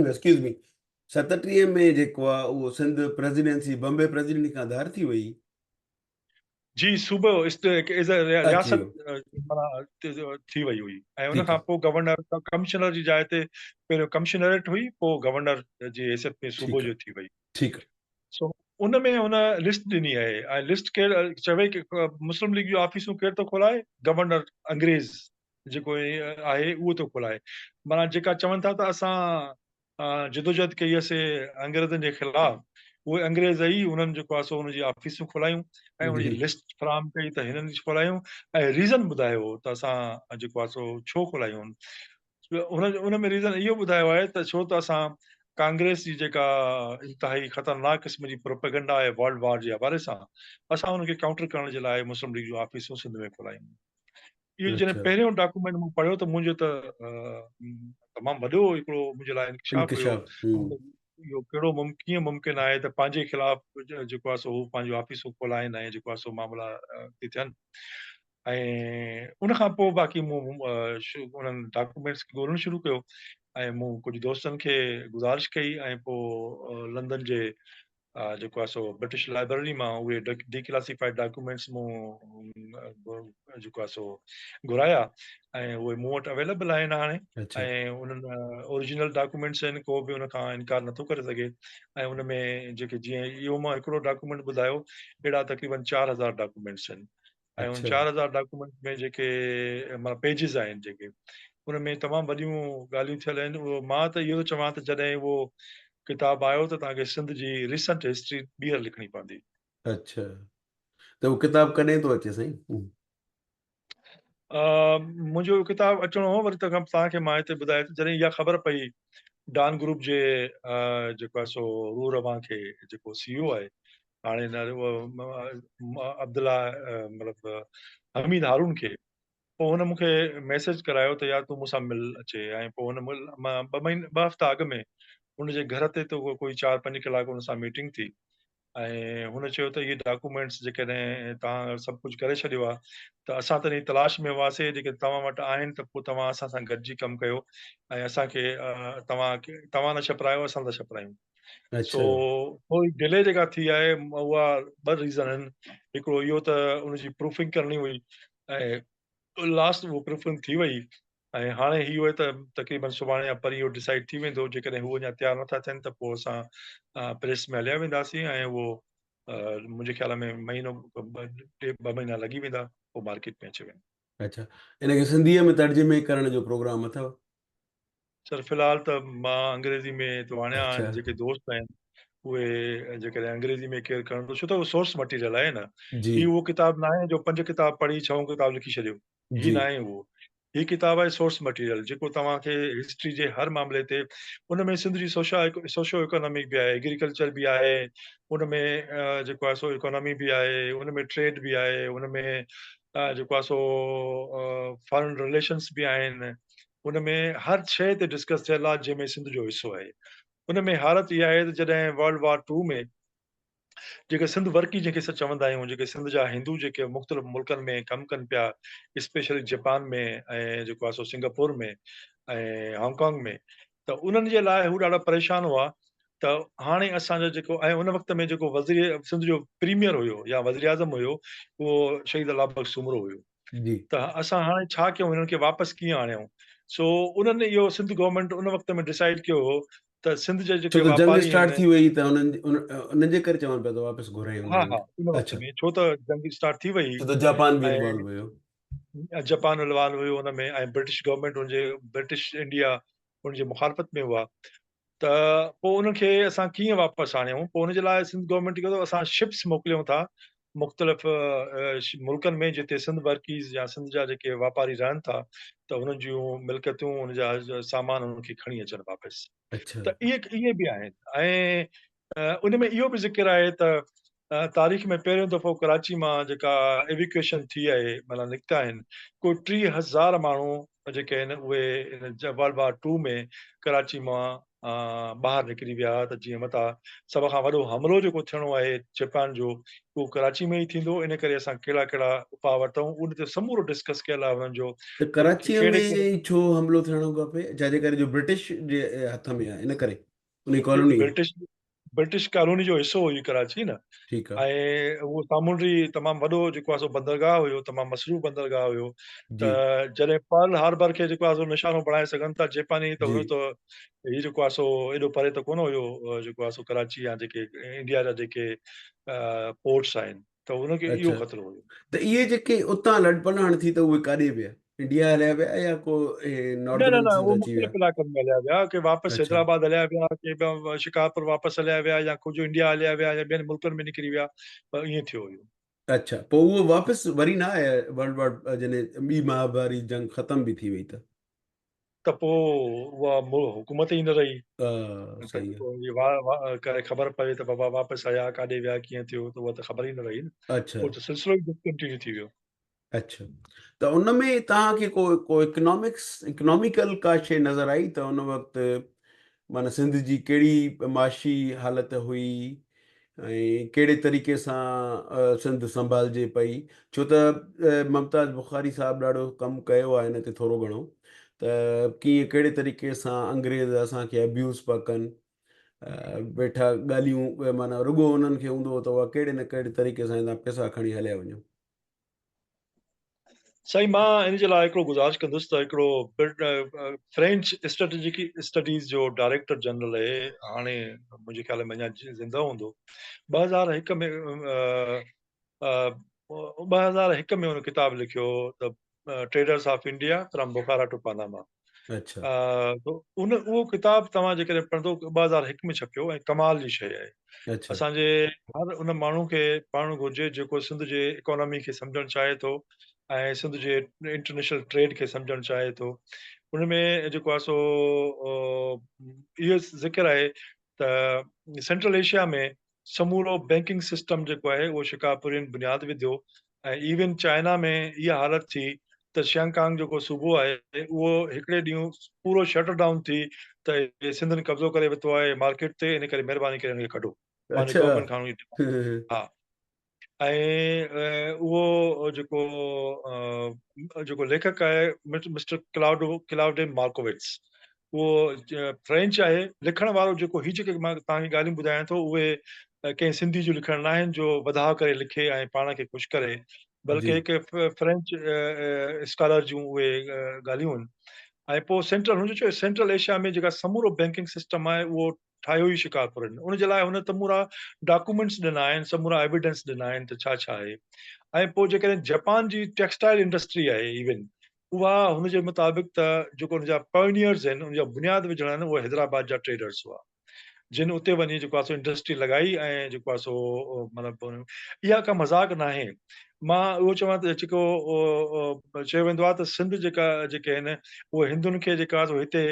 एक्सक्यूज़ मी, 37 में जेको आहे उहो सिंध प्रेसिडेंसी बॉम्बे प्रेसिडेंसी खां धार थी वई।
जी, सूबो एज़ अ
अची
रियासत
वियो।
माना थी वई हुई, ऐं उन
ठीकु
खां
आहे,
पोइ गवर्नर कमिश्नर जी जाइ ते पहिरियों कमिश्नरेट हुई, पोइ गवर्नर जी हैसियत में सूबो
ठीकु
जो
आहे,
थी वई।
ठीकु आहे।
सो उन में हुन लिस्ट ॾिनी आहे, ऐं लिस्ट केरु चवे कि मुस्लिम लीग जूं ऑफिसूं केरु थो खोलाए? गवर्नर अंग्रेज़ जेको आहे उहो थो खोलाए। माना जेका चवनि था त असां जिदोजहद कई हुअसीं अंग्रेज़नि जे ख़िलाफ़, उहे अंग्रेज़ ई उन्हनि जेको आहे सो हुनजी ऑफिसूं खोलायूं ऐं हुनजी
जी,
लिस्ट फराहम कई त हिननि खोलायूं, ऐं रीज़न ॿुधायो त असां जेको आहे सो छो खोलायूं आहिनि। हुन में रीज़न इहो ॿुधायो आहे त छो त असां कांग्रेस जी जेका इंतिहाई ख़तरनाक क़िस्म जी प्रोपेगेंडा आहे वर्ल्ड वार जे हवाले सां, असां हुनखे काउंटर करण जे लाइ मुस्लिम लीग जूं ऑफिसूं सिंध में खोलायूं। इहो जॾहिं
अच्छा,
पहिरियों डॉक्यूमेंट मूं पढ़ियो त मुंहिंजो त तमामु वॾो हिकिड़ो मुंहिंजे लाइ इंकशाफ हुयो।
इंकशाफ़, हुँ,
इहो कहिड़ो कीअं मुमकिन आहे त पंहिंजे ख़िलाफ़ जेको आहे सो हू पंहिंजो ऑफिसूं खोलाइनि ऐं जेको आहे सो मामला थी थियनि। ऐं उन खां पोइ बाक़ी मूं उन्हनि डॉक्यूमेंट्स खे ॻोल्हणु शुरू कयो ऐं मूं कुझु दोस्तनि खे गुज़ारिश कई ऐं पोइ लंदन जे जेको आहे सो ब्रिटिश लाइब्रेरी मां उहे डिक्लासिफाइड डॉक्यूमेंट्स मूं जेको आहे सो घुराया ऐं उहे मूं वटि अवेलेबल आहिनि हाणे।
अच्छा,
ऐं उन्हनि ओरिजिनल डॉक्यूमेंट्स आहिनि, को बि उन खां इनकार नथो करे सघे। ऐं उन में जेके जीअं इहो मां हिकिड़ो डॉक्यूमेंट ॿुधायो, अहिड़ा तक़रीबन 4000 डॉक्यूमेंट्स आहिनि। ऐं उन
अच्छा,
4000 डॉक्यूमेंट में जेके माना पेजिस आहिनि जेके, उन में तमामु वॾियूं ॻाल्हियूं थियल आहिनि। उहो मां त इहो चवां त जॾहिं उहो किताबु आयो त तव्हांखे सिंध जी रिसेंट हिस्ट्री ॿीहर लिखणी पवंदी।
अच्छा, त उहो किताबु कॾहिं थो अचे साईं?
मुंहिंजो किताबु अचिणो हो, वरी तव्हांखे मां हिते ॿुधाए जॾहिं इहा ख़बर पई डॉन ग्रुप जे जेको आहे सो रूह रवां खे जेको CEO आहे हाणे अब्दुल्ला मतिलबु हमीद हारून खे, पोइ हुन मूंखे मैसेज करायो त यार तूं मूंसां मिल अचे। ऐं पोइ हुन मां 2 हफ़्ता अॻु में हुनजे घर ते त कोई 4-5 कलाक हुन सां मीटिंग थी। ऐं हुन चयो त इहे डॉक्यूमेंट्स जेकॾहिं तव्हां सभु कुझु करे छॾियो आहे त असां त इन तलाश में हुआसीं, जेके तव्हां वटि आहिनि त पोइ तव्हां असां सां गॾिजी कमु कयो ऐं असांखे तव्हां न छपरायो, असां था छपरायूं। सो
अच्छा,
थोरी डिले जेका थी आहे उहा 2 रीज़न आहिनि। हिकिड़ो इहो त उनजी प्रूफिंग करणी हुई ऐं लास्ट उहो प्रूफिंग थी वई। ऐं हाणे इहो आहे त तक़रीबन सुभाणे या परीं इहो डिसाइड थी वेंदो। जेकॾहिं हू अञा तयारु नथा थियनि त पोइ असां प्रेस में हलिया वेंदासीं ऐं उहो मुंहिंजे ख़्याल में महीनो 2 महीना लॻी वेंदा, पोइ मार्केट में अची वेंदो।
अच्छा, इनखे सिंधीअ में तर्जुमे करण जो प्रोग्राम अथव?
सर फ़िलहाल त मां अंग्रेज़ी में तो आणिया
अच्छा,
आहिनि, जेके दोस्त आहिनि उहे जेकॾहिं अंग्रेज़ी में केरु करणो थो, छो त उहो सोर्स मटीरियल आहे न।
जी,
ही उहो किताबु न आहे जो 5 किताब पढ़ी 6 किताब लिखी छॾियो, ही
जी,
न आहे उहो। ही किताबु आहे सोर्स मटीरियल, जेको तव्हांखे हिस्ट्री जे हर मामले ते, उन में सिंध जी सोशो इकोनॉमिक बि आहे, एग्रीकल्चर बि आहे, उन में जेको आहे सो इकोनॉमी बि आहे, उन में ट्रेड बि आहे, उन में जेको आहे सो फॉरेन रिलेशंस बि आहिनि। उन में हर शइ ते डिस्कस थियल आहे जंहिंमें सिंध जो हिसो आहे। उन में हालत इहा आहे त जॾहिं वर्ल्ड वॉर 2 में जेके सिंध वर्की जंहिंखे असां चवंदा आहियूं, जेके सिंध जा हिंदू जेके मुख़्तलिफ़ मुल्कनि में कमु कनि पिया, स्पेशली जापान में ऐं जेको आहे सो सिंगापुर में ऐं हांगकांग में, त उन्हनि जे लाइ हू ॾाढा परेशान हुआ। त हाणे असांजो जेको ऐं उन वक़्त में जेको वज़ीर सिंध जो प्रीमियर हुयो या वज़ीर आज़म हुयो, उहो शहीद अलाह बख़्श सुमरो हुयो।
जी।
त असां हाणे छा कयूं, हिननि खे वापसि कीअं आणियूं? सो उन्हनि इहो सिंध गवर्नमेंट उन वक़्त में डिसाइड कयो हो त सिंध जा
छो
जेके
त जंग
वापारी
स्टार्ट
आहिनि,
थी वई त उन्हनि जे करे चवनि पिया त वापसि घुरायूं
हा,
उन्हनि
हा,
खे।
उन वक़्त
अच्छा,
में छो त जंग स्टार्ट थी वई
छो त जापान बि
ऐं
इन्वॉल्व हुयो।
जापान इन्वॉल्व हुयो हुन में ऐं ब्रिटिश गवर्नमेंट हुनजे ब्रिटिश इंडिया हुनजे मुखालफ़त में हुआ। त पोइ उन्हनि खे असां कीअं वापसि आणियूं? पोइ हुनजे लाइ सिंध गवर्नमेंट कयो असां शिप्स मोकिलियूं था मुख़्तलिफ़ मुल्कनि में जिते सिंध वर्कीज़ या सिंध जा जेके वापारी रहनि था, त हुननि जूं मिल्कियतूं, हुन जा सामान हुननि खे खणी अचनि वापसि।
अच्छा,
त इहे बि आहिनि। ऐं उन में इहो बि ज़िक्र आहे त तारीख़ में पहिरियों दफ़ो कराची मां जेका एविक्यूएशन थी आहे, माना निकिता आहिनि, कोई 30,000 माण्हू जेके आहिनि उहे वर्ल्ड वॉर 2 में कराची मां ॿाहिरि निकिरी विया। त जीअं मथां सभ खां वॾो हमिलो जेको थियणो आहे जापान जो, उहो कराची में ई थींदो। इन करे असां कहिड़ा कहिड़ा उपाउ वरितऊं, उन ते समूरो डिस्कस कयल आहे हुननि जो
त
त
कराचीअ
कहिड़े कहिड़े
में छो हमिलो थियणो खपे? छाजे करे जो ब्रिटिश जे हथ में आहे, इन करे? उन जी कॉलोनी आहे?
ब्रिटिश कॉलोनी जो हिसो हुई कराची न।
ठीकु आहे।
ऐं उहो सामूंडी तमामु वॾो जेको आहे सो बंदरगाह हुयो, तमामु मसरूफ़ बंदरगाह हुयो।
जी,
त जॾहिं पर्ल हार्बर खे जेको आहे सो निशानो बणाए सघनि था जापानी, त
जी,
हुन त हीउ जेको आहे सो एॾो परे त कोन हुयो जेको आहे सो कराची या जेके इंडिया जा जेके पोर्ट्स आहिनि, त हुनखे इहो
अच्छा।
ख़तरो हुयो।
त इहे जेके उतां लॾपलाण थी त उहे काॾे विया? इंडिया हलिया विया या को
न, न,
नॉर्दर्न
न,
सिंध
उहो
अची विया?
मुख़्तलिफ़ इलाइक़नि में हलिया विया, के वापसि
अच्छा,
हैदराबाद हलिया विया, के शिकारपुर वापसि हलिया विया, या कुझु इंडिया हलिया विया या ॿियनि मुल्कनि में निकिरी विया, त ईअं थियो हुयो।
अच्छा, पोइ उहो वापसि वरी न आया वर्ल्ड वॉर जॾहिं ॿी महाभारी जंग ख़तम बि थी वई त?
त पोइ उहा हुकूमत ई न रही। त
सही आहे।
जेको इहे करे ख़बर पए त बाबा वापसि आया, काॾे विया, कीअं थियो, त उहा त ख़बर ई न रही न।
अच्छा,
पोइ त सिलसिलो ई डिसकंटिन्यू थी वियो।
अच्छा, त उन में तव्हांखे को इकोनॉमिकल का शइ नज़र आई त उन वक़्तु माना सिंध जी कहिड़ी माशी हालत हुई ऐं कहिड़े तरीक़े सां सिंध संभालिजे पई? छो त मुमताज़ बुख़ारी साहिबु ॾाढो कमु कयो आहे हिन ते थोरो घणो, त कीअं कहिड़े तरीक़े सां अंग्रेज़ असांखे अब्यूज़ पिया कनि, वेठा ॻाल्हियूं माना रुॻो उन्हनि खे हूंदो त उहा कहिड़े न कहिड़े तरीक़े सां हिन पैसा खणी हलिया वञूं।
साईं, मां इन जे लाइ हिकिड़ो गुज़ारिश कंदुसि त हिकिड़ो फ्रेंच स्ट्रेटेजिक स्टडीज़ जो डायरेक्टर जनरल आहे, हाणे मुंहिंजे ख़्याल में अञा ज़िंदा हूंदो, 2001 में 2001 में हुन किताबु लिखियो the traders of India from Bukhara to Panama.
अच्छा,
उहो किताबु तव्हां जेकॾहिं पढ़ंदो 2001 में छपियो ऐं कमाल जी शइ आहे।
अच्छा,
असांजे हर उन माण्हू खे पढ़णु घुरिजे जेको सिंध जे इकोनॉमी खे सम्झणु चाहे थो ऐं सिंध जे इंटरनेशनल ट्रेड खे सम्झणु चाहे थो। उन में जेको आहे सो इहो ज़िक्र आहे त सेंट्रल एशिया में समूरो बैंकिंग सिस्टम जेको आहे उहो शिकापुरियुनि बुनियादु विधियो ऐं इवन चाइना में इहा हालत थी त शंकांग जेको सूबो आहे उहो हिकिड़े ॾींहुं पूरो शटर डाउन थी त हे सिंध ने कब्ज़ो करे वरितो आहे मार्केट ते, इन करे महिरबानी करे हिनखे कढो, पंहिंजे
अच्छा।
गवर्नमेंट खां हा। ऐं उहो जेको लेखक आहे मिस्टर क्लाउडे मार्कोविट्स, उहो फ्रेंच आहे। लिखण वारो जेको जेके मां तव्हांखे ॻाल्हियूं ॿुधायां थो उहे कंहिं सिंधी जो लिखण न आहिनि जो वधाउ करे लिखे ऐं पाण खे ख़ुशि करे, बल्कि
जी,
हिकु फ्रेंच स्कॉलर जूं उहे ॻाल्हियूं आहिनि। ऐं पोइ हुनजो चयो सेंट्रल एशिया में जेका समूरो बैंकिंग सिस्टम आहे उहो ठाहियो ई शिकारपुरनि, उनजे लाइ हुन तमूरा डॉक्यूमेंट्स ॾिना आहिनि, समूरा एविडेंस ॾिना आहिनि त छा छा आहे। ऐं पोइ जेकॾहिं जापान जी टेक्सटाइल इंडस्ट्री आहे इवन, उहा हुनजे मुताबिक़ त जेको हुनजा पायोनियर्स आहिनि, हुनजा बुनियाद विझण आहिनि, उहे हैदराबाद जा ट्रेडर्स हुआ जिन उते वञी जेको आहे सो इंडस्ट्री लॻाई ऐं जेको आहे सो मतिलबु इहा का मज़ाक न आहे। मां उहो चवां त जेको चयो वेंदो आहे त सिंध जेके आहिनि उहे हिंदुनि खे जेका आहे सो हिते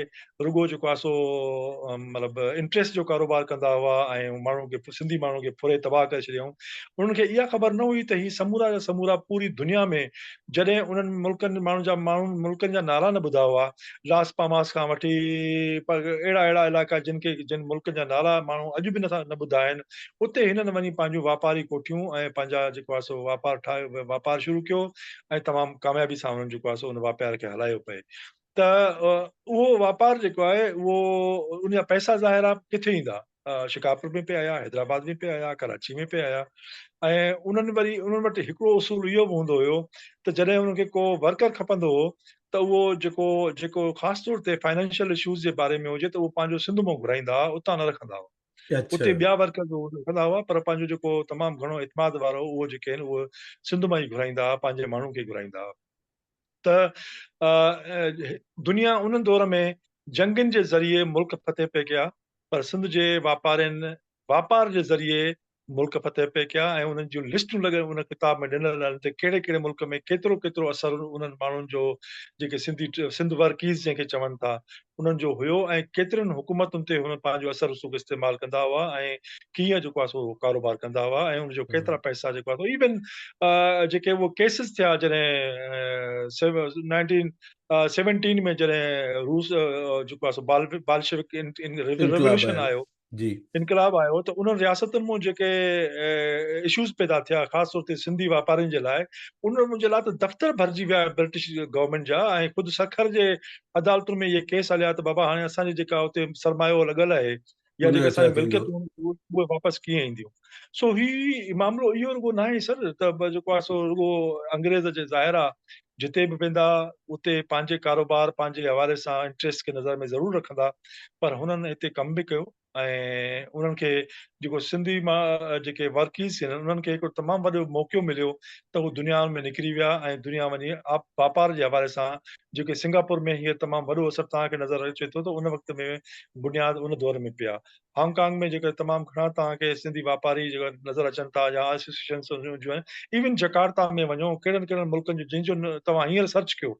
रुॻो जेको आहे सो मतिलबु इंट्रस्ट जो कारोबार कंदा हुआ ऐं माण्हू खे सिंधी माण्हू खे फुरे तबाह करे छॾियऊं। उन्हनि खे इहा ख़बर न हुई त ही समूरा जा समूरा पूरी दुनिया में जॾहिं उन्हनि माण्हू मुल्कनि जा नाला न ॿुधा हुआ, लास पामास खां वठी अहिड़ा अहिड़ा इलाइक़ा जिन मुल्कनि जा नाला माण्हू अॼु बि न ॿुधा आहिनि, उते हिननि वञी पंहिंजूं वापारी कोठियूं ऐं पंहिंजा जेको आहे सो वापार शुरू कयो ऐं तमामु कामयाबी सां हुननि जेको आहे सो उन वापार खे हलायो पए। त उहो वापारु जेको आहे उहो उन जा पैसा ज़ाहिर आहे किथे ईंदा, शिकारपुर में पे आया, हैदराबाद में पे आया, कराची में पे आया। ऐं उन्हनि वटि हिकिड़ो उसूल इहो बि हूंदो हुयो त जॾहिं उनखे को वर्कर खपंदो हो त उहो जेको जेको ख़ासि तौर ते फाइनेंशियल इशूज़ जे बारे में हुजे त उहो पंहिंजो सिंध मां घुराईंदा हुआ, उतां न रखंदा हुआ।
अच्छा,
उते ॿिया वर्कर रखंदा हुआ पर पंहिंजो जेको तमामु घणो इतमाद वारो उहो जेके आहिनि उहे सिंध मां ई घुराईंदा हुआ, पंहिंजे माण्हू खे घुराईंदा हुआ। त दुनिया उन दौर में जंगनि जे ज़रिए मुल्क फतेह पे कया, पर सिंध जे वापार जे ज़रिए मुल्क फतेह पे कया ऐं उन्हनि जूं लिस्टूं लॻियल उन किताब में ॾिनल आहिनि त कहिड़े कहिड़े मुल्क में केतिरो केतिरो असरु उन्हनि माण्हुनि जो जेके सिंध वर्कीज़ जंहिंखे चवनि था उन्हनि जो हुयो ऐं केतिरियुनि हुकूमतुनि ते हुन पंहिंजो असर रसूख़ इस्तेमालु कंदा हुआ ऐं कीअं जेको आहे सो कारोबार कंदा हुआ ऐं उनजो केतिरा पैसा जेको आहे सो इवन जेके उहो केसिस थिया जॾहिं 1917 में जॾहिं रूस जेको आहे सो बाल्शेविक
इनकलाब
रेवोल्यूशन
आयो।
आयो,
जी,
इनकलाब आयो, त उन्हनि रियासतुनि मां जेके इशूज़ पैदा थिया ख़ासि तौर ते सिंधी वापारियुनि जे लाइ, उन्हनि जे लाइ त दफ़्तर भरिजी विया ब्रिटिश गवर्नमेंट जा ऐं ख़ुदि सखर जे अदालतुनि में इहे केस हलिया त बाबा हाणे असांजी जेका हुते सरमायो लॻल आहे या जेके
उनजो छा
असांजी
थींदो?
मिल्कियतूं उहे वापसि कीअं ईंदियूं। सो ही मामिलो इहो रुॻो न आहे सर त जेको आहे सो रुॻो अंग्रेज़ जे ज़ाहिर आहे जिते बि वेंदा उते पंहिंजे कारोबार पंहिंजे हवाले सां इंट्रस्ट खे नज़र में ज़रूरु रखंदा, पर हुननि हिते कमु बि कयो ऐं उन्हनि खे जेको सिंधी जेके वर्कीज़ आहिनि उन्हनि खे हिकिड़ो तमामु वॾो मौक़ो मिलियो त उहे दुनिया में निकिरी विया ऐं दुनिया वञी वापार जे हवाले सां जेके सिंगापुर में हीअ तमामु वॾो असरु तव्हांखे नज़र अचे थो त उन वक़्त में बुनियाद उन दौर में पिया। हांगकांग में जेके तमामु घणा तव्हांखे सिंधी वापारी जेका नज़र अचनि था या एसोसिएशन, इवन जकार्ता में वञो, कहिड़नि कहिड़नि मुल्कनि जो जंहिंजो तव्हां हींअर सर्च कयो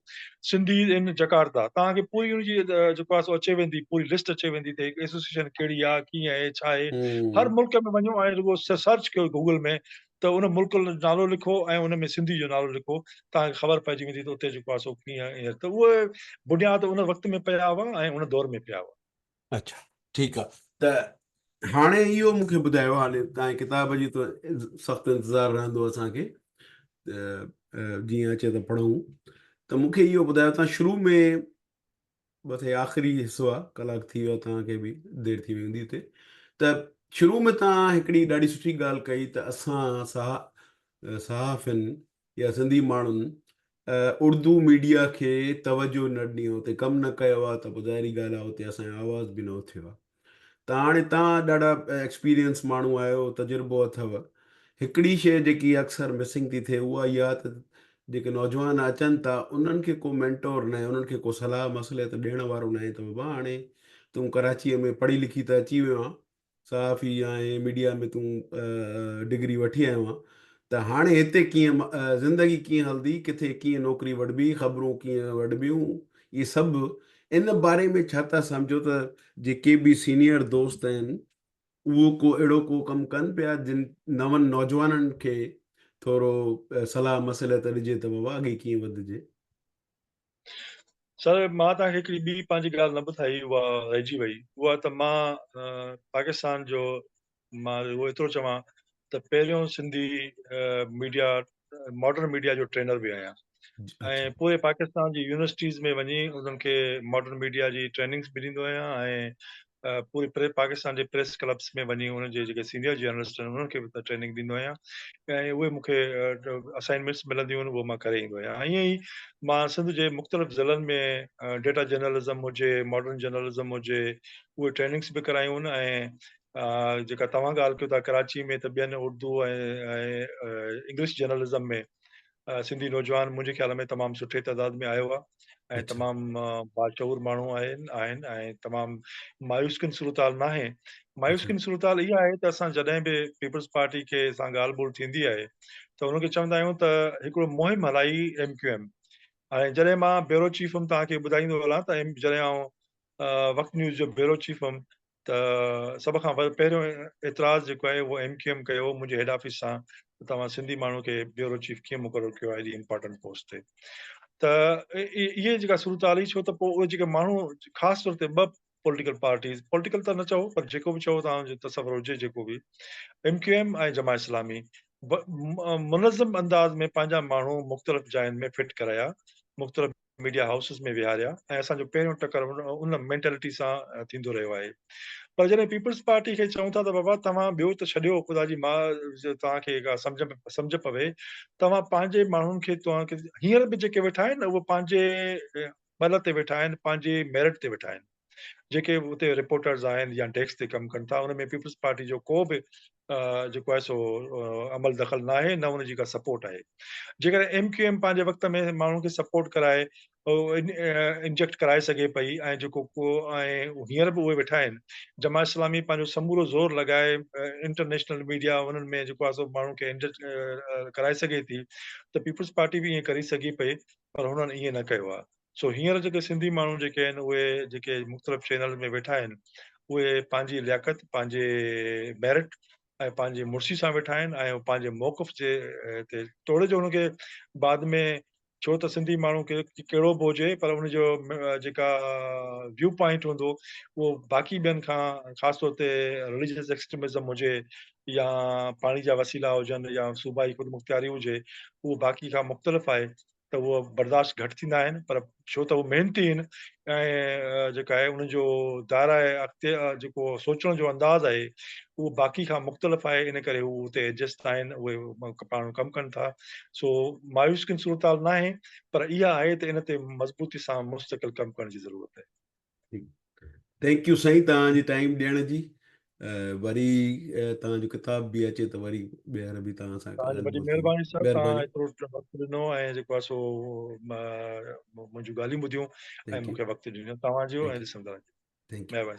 सिंधी इन जकार्ता, तव्हांखे पूरी हुनजी जेको आहे सो अचे वेंदी, पूरी लिस्ट अचे वेंदी त एसोसिएशन कहिड़ी आहे, कीअं आहे, छा आहे। हर
हम्म,
मुल्क में वञो ऐं रुॻो सर्च कयो गूगल में त उन मुल्क जो नालो लिखो ऐं उन में सिंधी जो नालो लिखो, तव्हांखे ख़बर पइजी वेंदी त उते जेको आहे सो कीअं ईअं। त उहे बुनियाद उन वक़्त में पिया हुआ ऐं उन दौर में पिया हुआ।
अच्छा, ठीकु आहे। त हाणे इहो मूंखे ॿुधायो, हाणे तव्हांजे किताब जी त सख़्तु इंतज़ारु रहंदो असांखे, जीअं अचे त पढ़ूं। त मूंखे इहो ॿुधायो, तव्हां शुरू में मथे आख़िरी हिसो आहे, कलाकु थी वियो तव्हांखे बि, देरि थी वेंदी हुते, त शुरू में तव्हां हिकिड़ी ॾाढी सुठी ॻाल्हि कई त असां सहाफ़ियुनि या सिंधी माण्हुनि उर्दू मीडिया खे तवजो न ॾिनी, हुते कमु न कयो आहे, त पोइ ज़ाहिरी ॻाल्हि आहे हुते असांजो आवाज़ बि न उथियो आहे। त हाणे तव्हां ॾाढा एक्सपीरियंस माण्हू आहियो, तजुर्बो अथव। हिकिड़ी शइ जेकी अक्सर मिसिंग थी थिए उहा इहा आहे त जेके नौजवान अचनि था उन्हनि खे को मेंटोर न आहे, उन्हनि खे को सलाह मसइले त ॾियण वारो न आहे। त बाबा हाणे तूं कराचीअ में पढ़ी लिखी त अची वियो आहे, सहाफ़ी ऐं मीडिया में तूं डिग्री वठी आयो आहे, त हाणे हिते कीअं ज़िंदगी कीअं हलंदी, किथे कीअं नौकिरी वठिबी, ख़बरूं कीअं वठिबियूं, इहे सभु इन बारे में छा था सम्झो त जेके बि सीनियर दोस्त आहिनि उहो को अहिड़ो को कमु कनि पिया जिन नवनि नौजवाननि खे थोरो सलाह मसइले त ॾिजे त बाबा अॻे कीअं वधिजे?
सर, मां तव्हांखे हिकिड़ी ॿी पंहिंजी ॻाल्हि न ॿुधाई, उहा रहिजी वई। उहा त मां पाकिस्तान जो, मां उहो एतिरो चवां त पहिरियों सिंधी मीडिया, मॉडर्न मीडिया जो ट्रेनर बि आहियां।
अच्छा।
ऐं पूरे पाकिस्तान जी यूनिवर्सिटीज़ में वञी उन्हनि खे मॉडर्न मीडिया जी ट्रेनिंग्स बि ॾींदो आहियां, ऐं पूरे पाकिस्तान जे प्रेस क्लब्स में वञी उन्हनि जे जेके सीनियर जर्नलिस्ट आहिनि उन्हनि खे बि ट्रेनिंग ॾींदो आहियां, ऐं उहे मूंखे असाइनमेंट्स मिलंदियूं आहिनि, उहो मां करे ईंदो आहियां। ईअं ई मां सिंध जे मुख़्तलिफ़ ज़िलनि में डेटा जर्नलिज़म हुजे, मॉडर्न जर्नलिज़म हुजे, उहे ट्रेनिंग्स बि करायूं आहिनि। ऐं जेका तव्हां ॻाल्हि कयो था कराची में, त ॿियनि उर्दू ऐं इंग्लिश जर्नलिज़म में सिंधी नौजवान मुंहिंजे ख़्याल में तमामु सुठे तइदाद में आयो आहे, ऐं
अच्छा।
तमामु बाशऊर माण्हू आहिनि ऐं तमामु मायूस किन सूरताल न आहे। मायूस
अच्छा।
किन सूरताल इहा आहे त असां जॾहिं बि पीपल्स पार्टी खे सां ॻाल्हि ॿोल थींदी आहे त हुनखे चवंदा आहियूं त हिकिड़ो मुहिम हलाई MQM। हाणे जॾहिं मां ब्यूरो चीफ हुउमि, तव्हांखे ॿुधाईंदो हलां त जॾहिं आउं वक़्तु न्यूज़ जो ब्यूरो चीफ हुउमि, त सभ खां पहिरियों एतिराज़ जेको आहे उहो MQM कयो मुंहिंजे हेड ऑफिस सां, तव्हां सिंधी माण्हू खे ब्यूरो चीफ कीअं मुक़ररु कयो आहे हेॾी इंपॉर्टेंट पोस्ट ते। त इहे जेका सूरत हाल हुई, छो त पोइ उहे जेके माण्हू ख़ासि तौर ते ॿ पॉलिटिकल पार्टीज़, पॉलिटिकल त न चओ पर जेको बि चओ तव्हांजो तसवर हुजे, जेको बि MQM ऐं जमा इस्लामी मुनज़म अंदाज़ में पंहिंजा माण्हू मुख़्तलिफ़ जायुनि में फिट कराया, मुख़्तलिफ़ मीडिया हाउसिस में विहारिया, ऐं असांजो पहिरियों टकर उन मेंटेलिटी सां थींदो रहियो आहे। पर जॾहिं पीपल्स पार्टी खे चऊं था त बाबा तव्हां ॿियो त छॾियो, ख़ुदा जी मां तव्हांखे सम्झ पवे, तव्हां पंहिंजे माण्हुनि खे, तव्हांखे हींअर बि जेके वेठा आहिनि उहे पंहिंजे बल ते वेठा आहिनि, पंहिंजे मेरिट ते वेठा आहिनि। जेके उते रिपोर्टर्स आहिनि या डेस्क ते कमु कनि था, उन में पीपल्स पार्टी जो को बि जेको आहे सो अमल दख़ल न आहे, न उनजी का सपोर्ट आहे। जेकर MQM पंहिंजे वक़्त में माण्हुनि खे सपोर्ट कराए, इंजेक्ट कराए सघे पई, ऐं जेको को ऐं हींअर बि उहे वेठा आहिनि, जमा इस्लामी पंहिंजो समूरो ज़ोर लॻाए इंटरनेशनल मीडिया उन्हनि में जेको आहे सो माण्हुनि खे इंजेक्ट कराए सघे थी, त पीपल्स पार्टी बि ईअं करे सघी पई, पर हुननि ईअं न कयो आहे। सो हींअर जेके सिंधी माण्हू जेके आहिनि, उहे जेके मुख़्तलिफ़ चैनल में वेठा आहिनि, उहे पंहिंजी लियाकत, पंहिंजे मेरिट ऐं पंहिंजे मुर्सी सां वेठा आहिनि, ऐं पंहिंजे मौक़िफ़ जे ते तोड़े जो हुनखे बाद में, छो त सिंधी माण्हू खे कहिड़ो बि हुजे पर हुनजो जेका व्यू पॉइंट हूंदो उहो बाक़ी ॿियनि खां, ख़ासि तौर ते रिलीजियस एक्सट्रीमिज़म हुजे या पाणी जा वसीला हुजनि या सूबाई ख़ुदमुख़्तियारी हुजे, उहो बाक़ी खां मुख़्तलिफ़ आहे, त उहो बर्दाश्त घटि थींदा आहिनि। पर छो त उहे महिनती आहिनि, ऐं जेका आहे उनजो दायरा आहे अॻिते जेको सोचण जो अंदाज़ आहे उहो बाक़ी खां मुख़्तलिफ़ आहे, इन करे हू उते एडजस्ट आहिनि, उहे पाण कमु कनि था। सो मायूस किन सूरत हाल न आहे, पर इहा आहे त इन ते मज़बूती सां मुस्तक़िल कमु करण जी ज़रूरत आहे।
थैंक यू साईं तव्हांजी टाइम ॾियण जी। वरी तव्हांजो किताब बि अचे त वरी ॿीहर बि तव्हां सां
तव्हांजी
ॻाल्हि
वॾी
ॿोल थींदी।
महिरबानी सर, तव्हां
महिरबानी।
एतिरो वक़्तु ॾिनो ऐं जेको आहे सो मुंहिंजूं ॻाल्हियूं ॿुधियूं ऐं
थैंक यू।
मूंखे वक़्तु ॾिनो, तव्हांजो ऐं
थैंक यू।
ॾिसंदड़।
Thank you.
महिरबानी।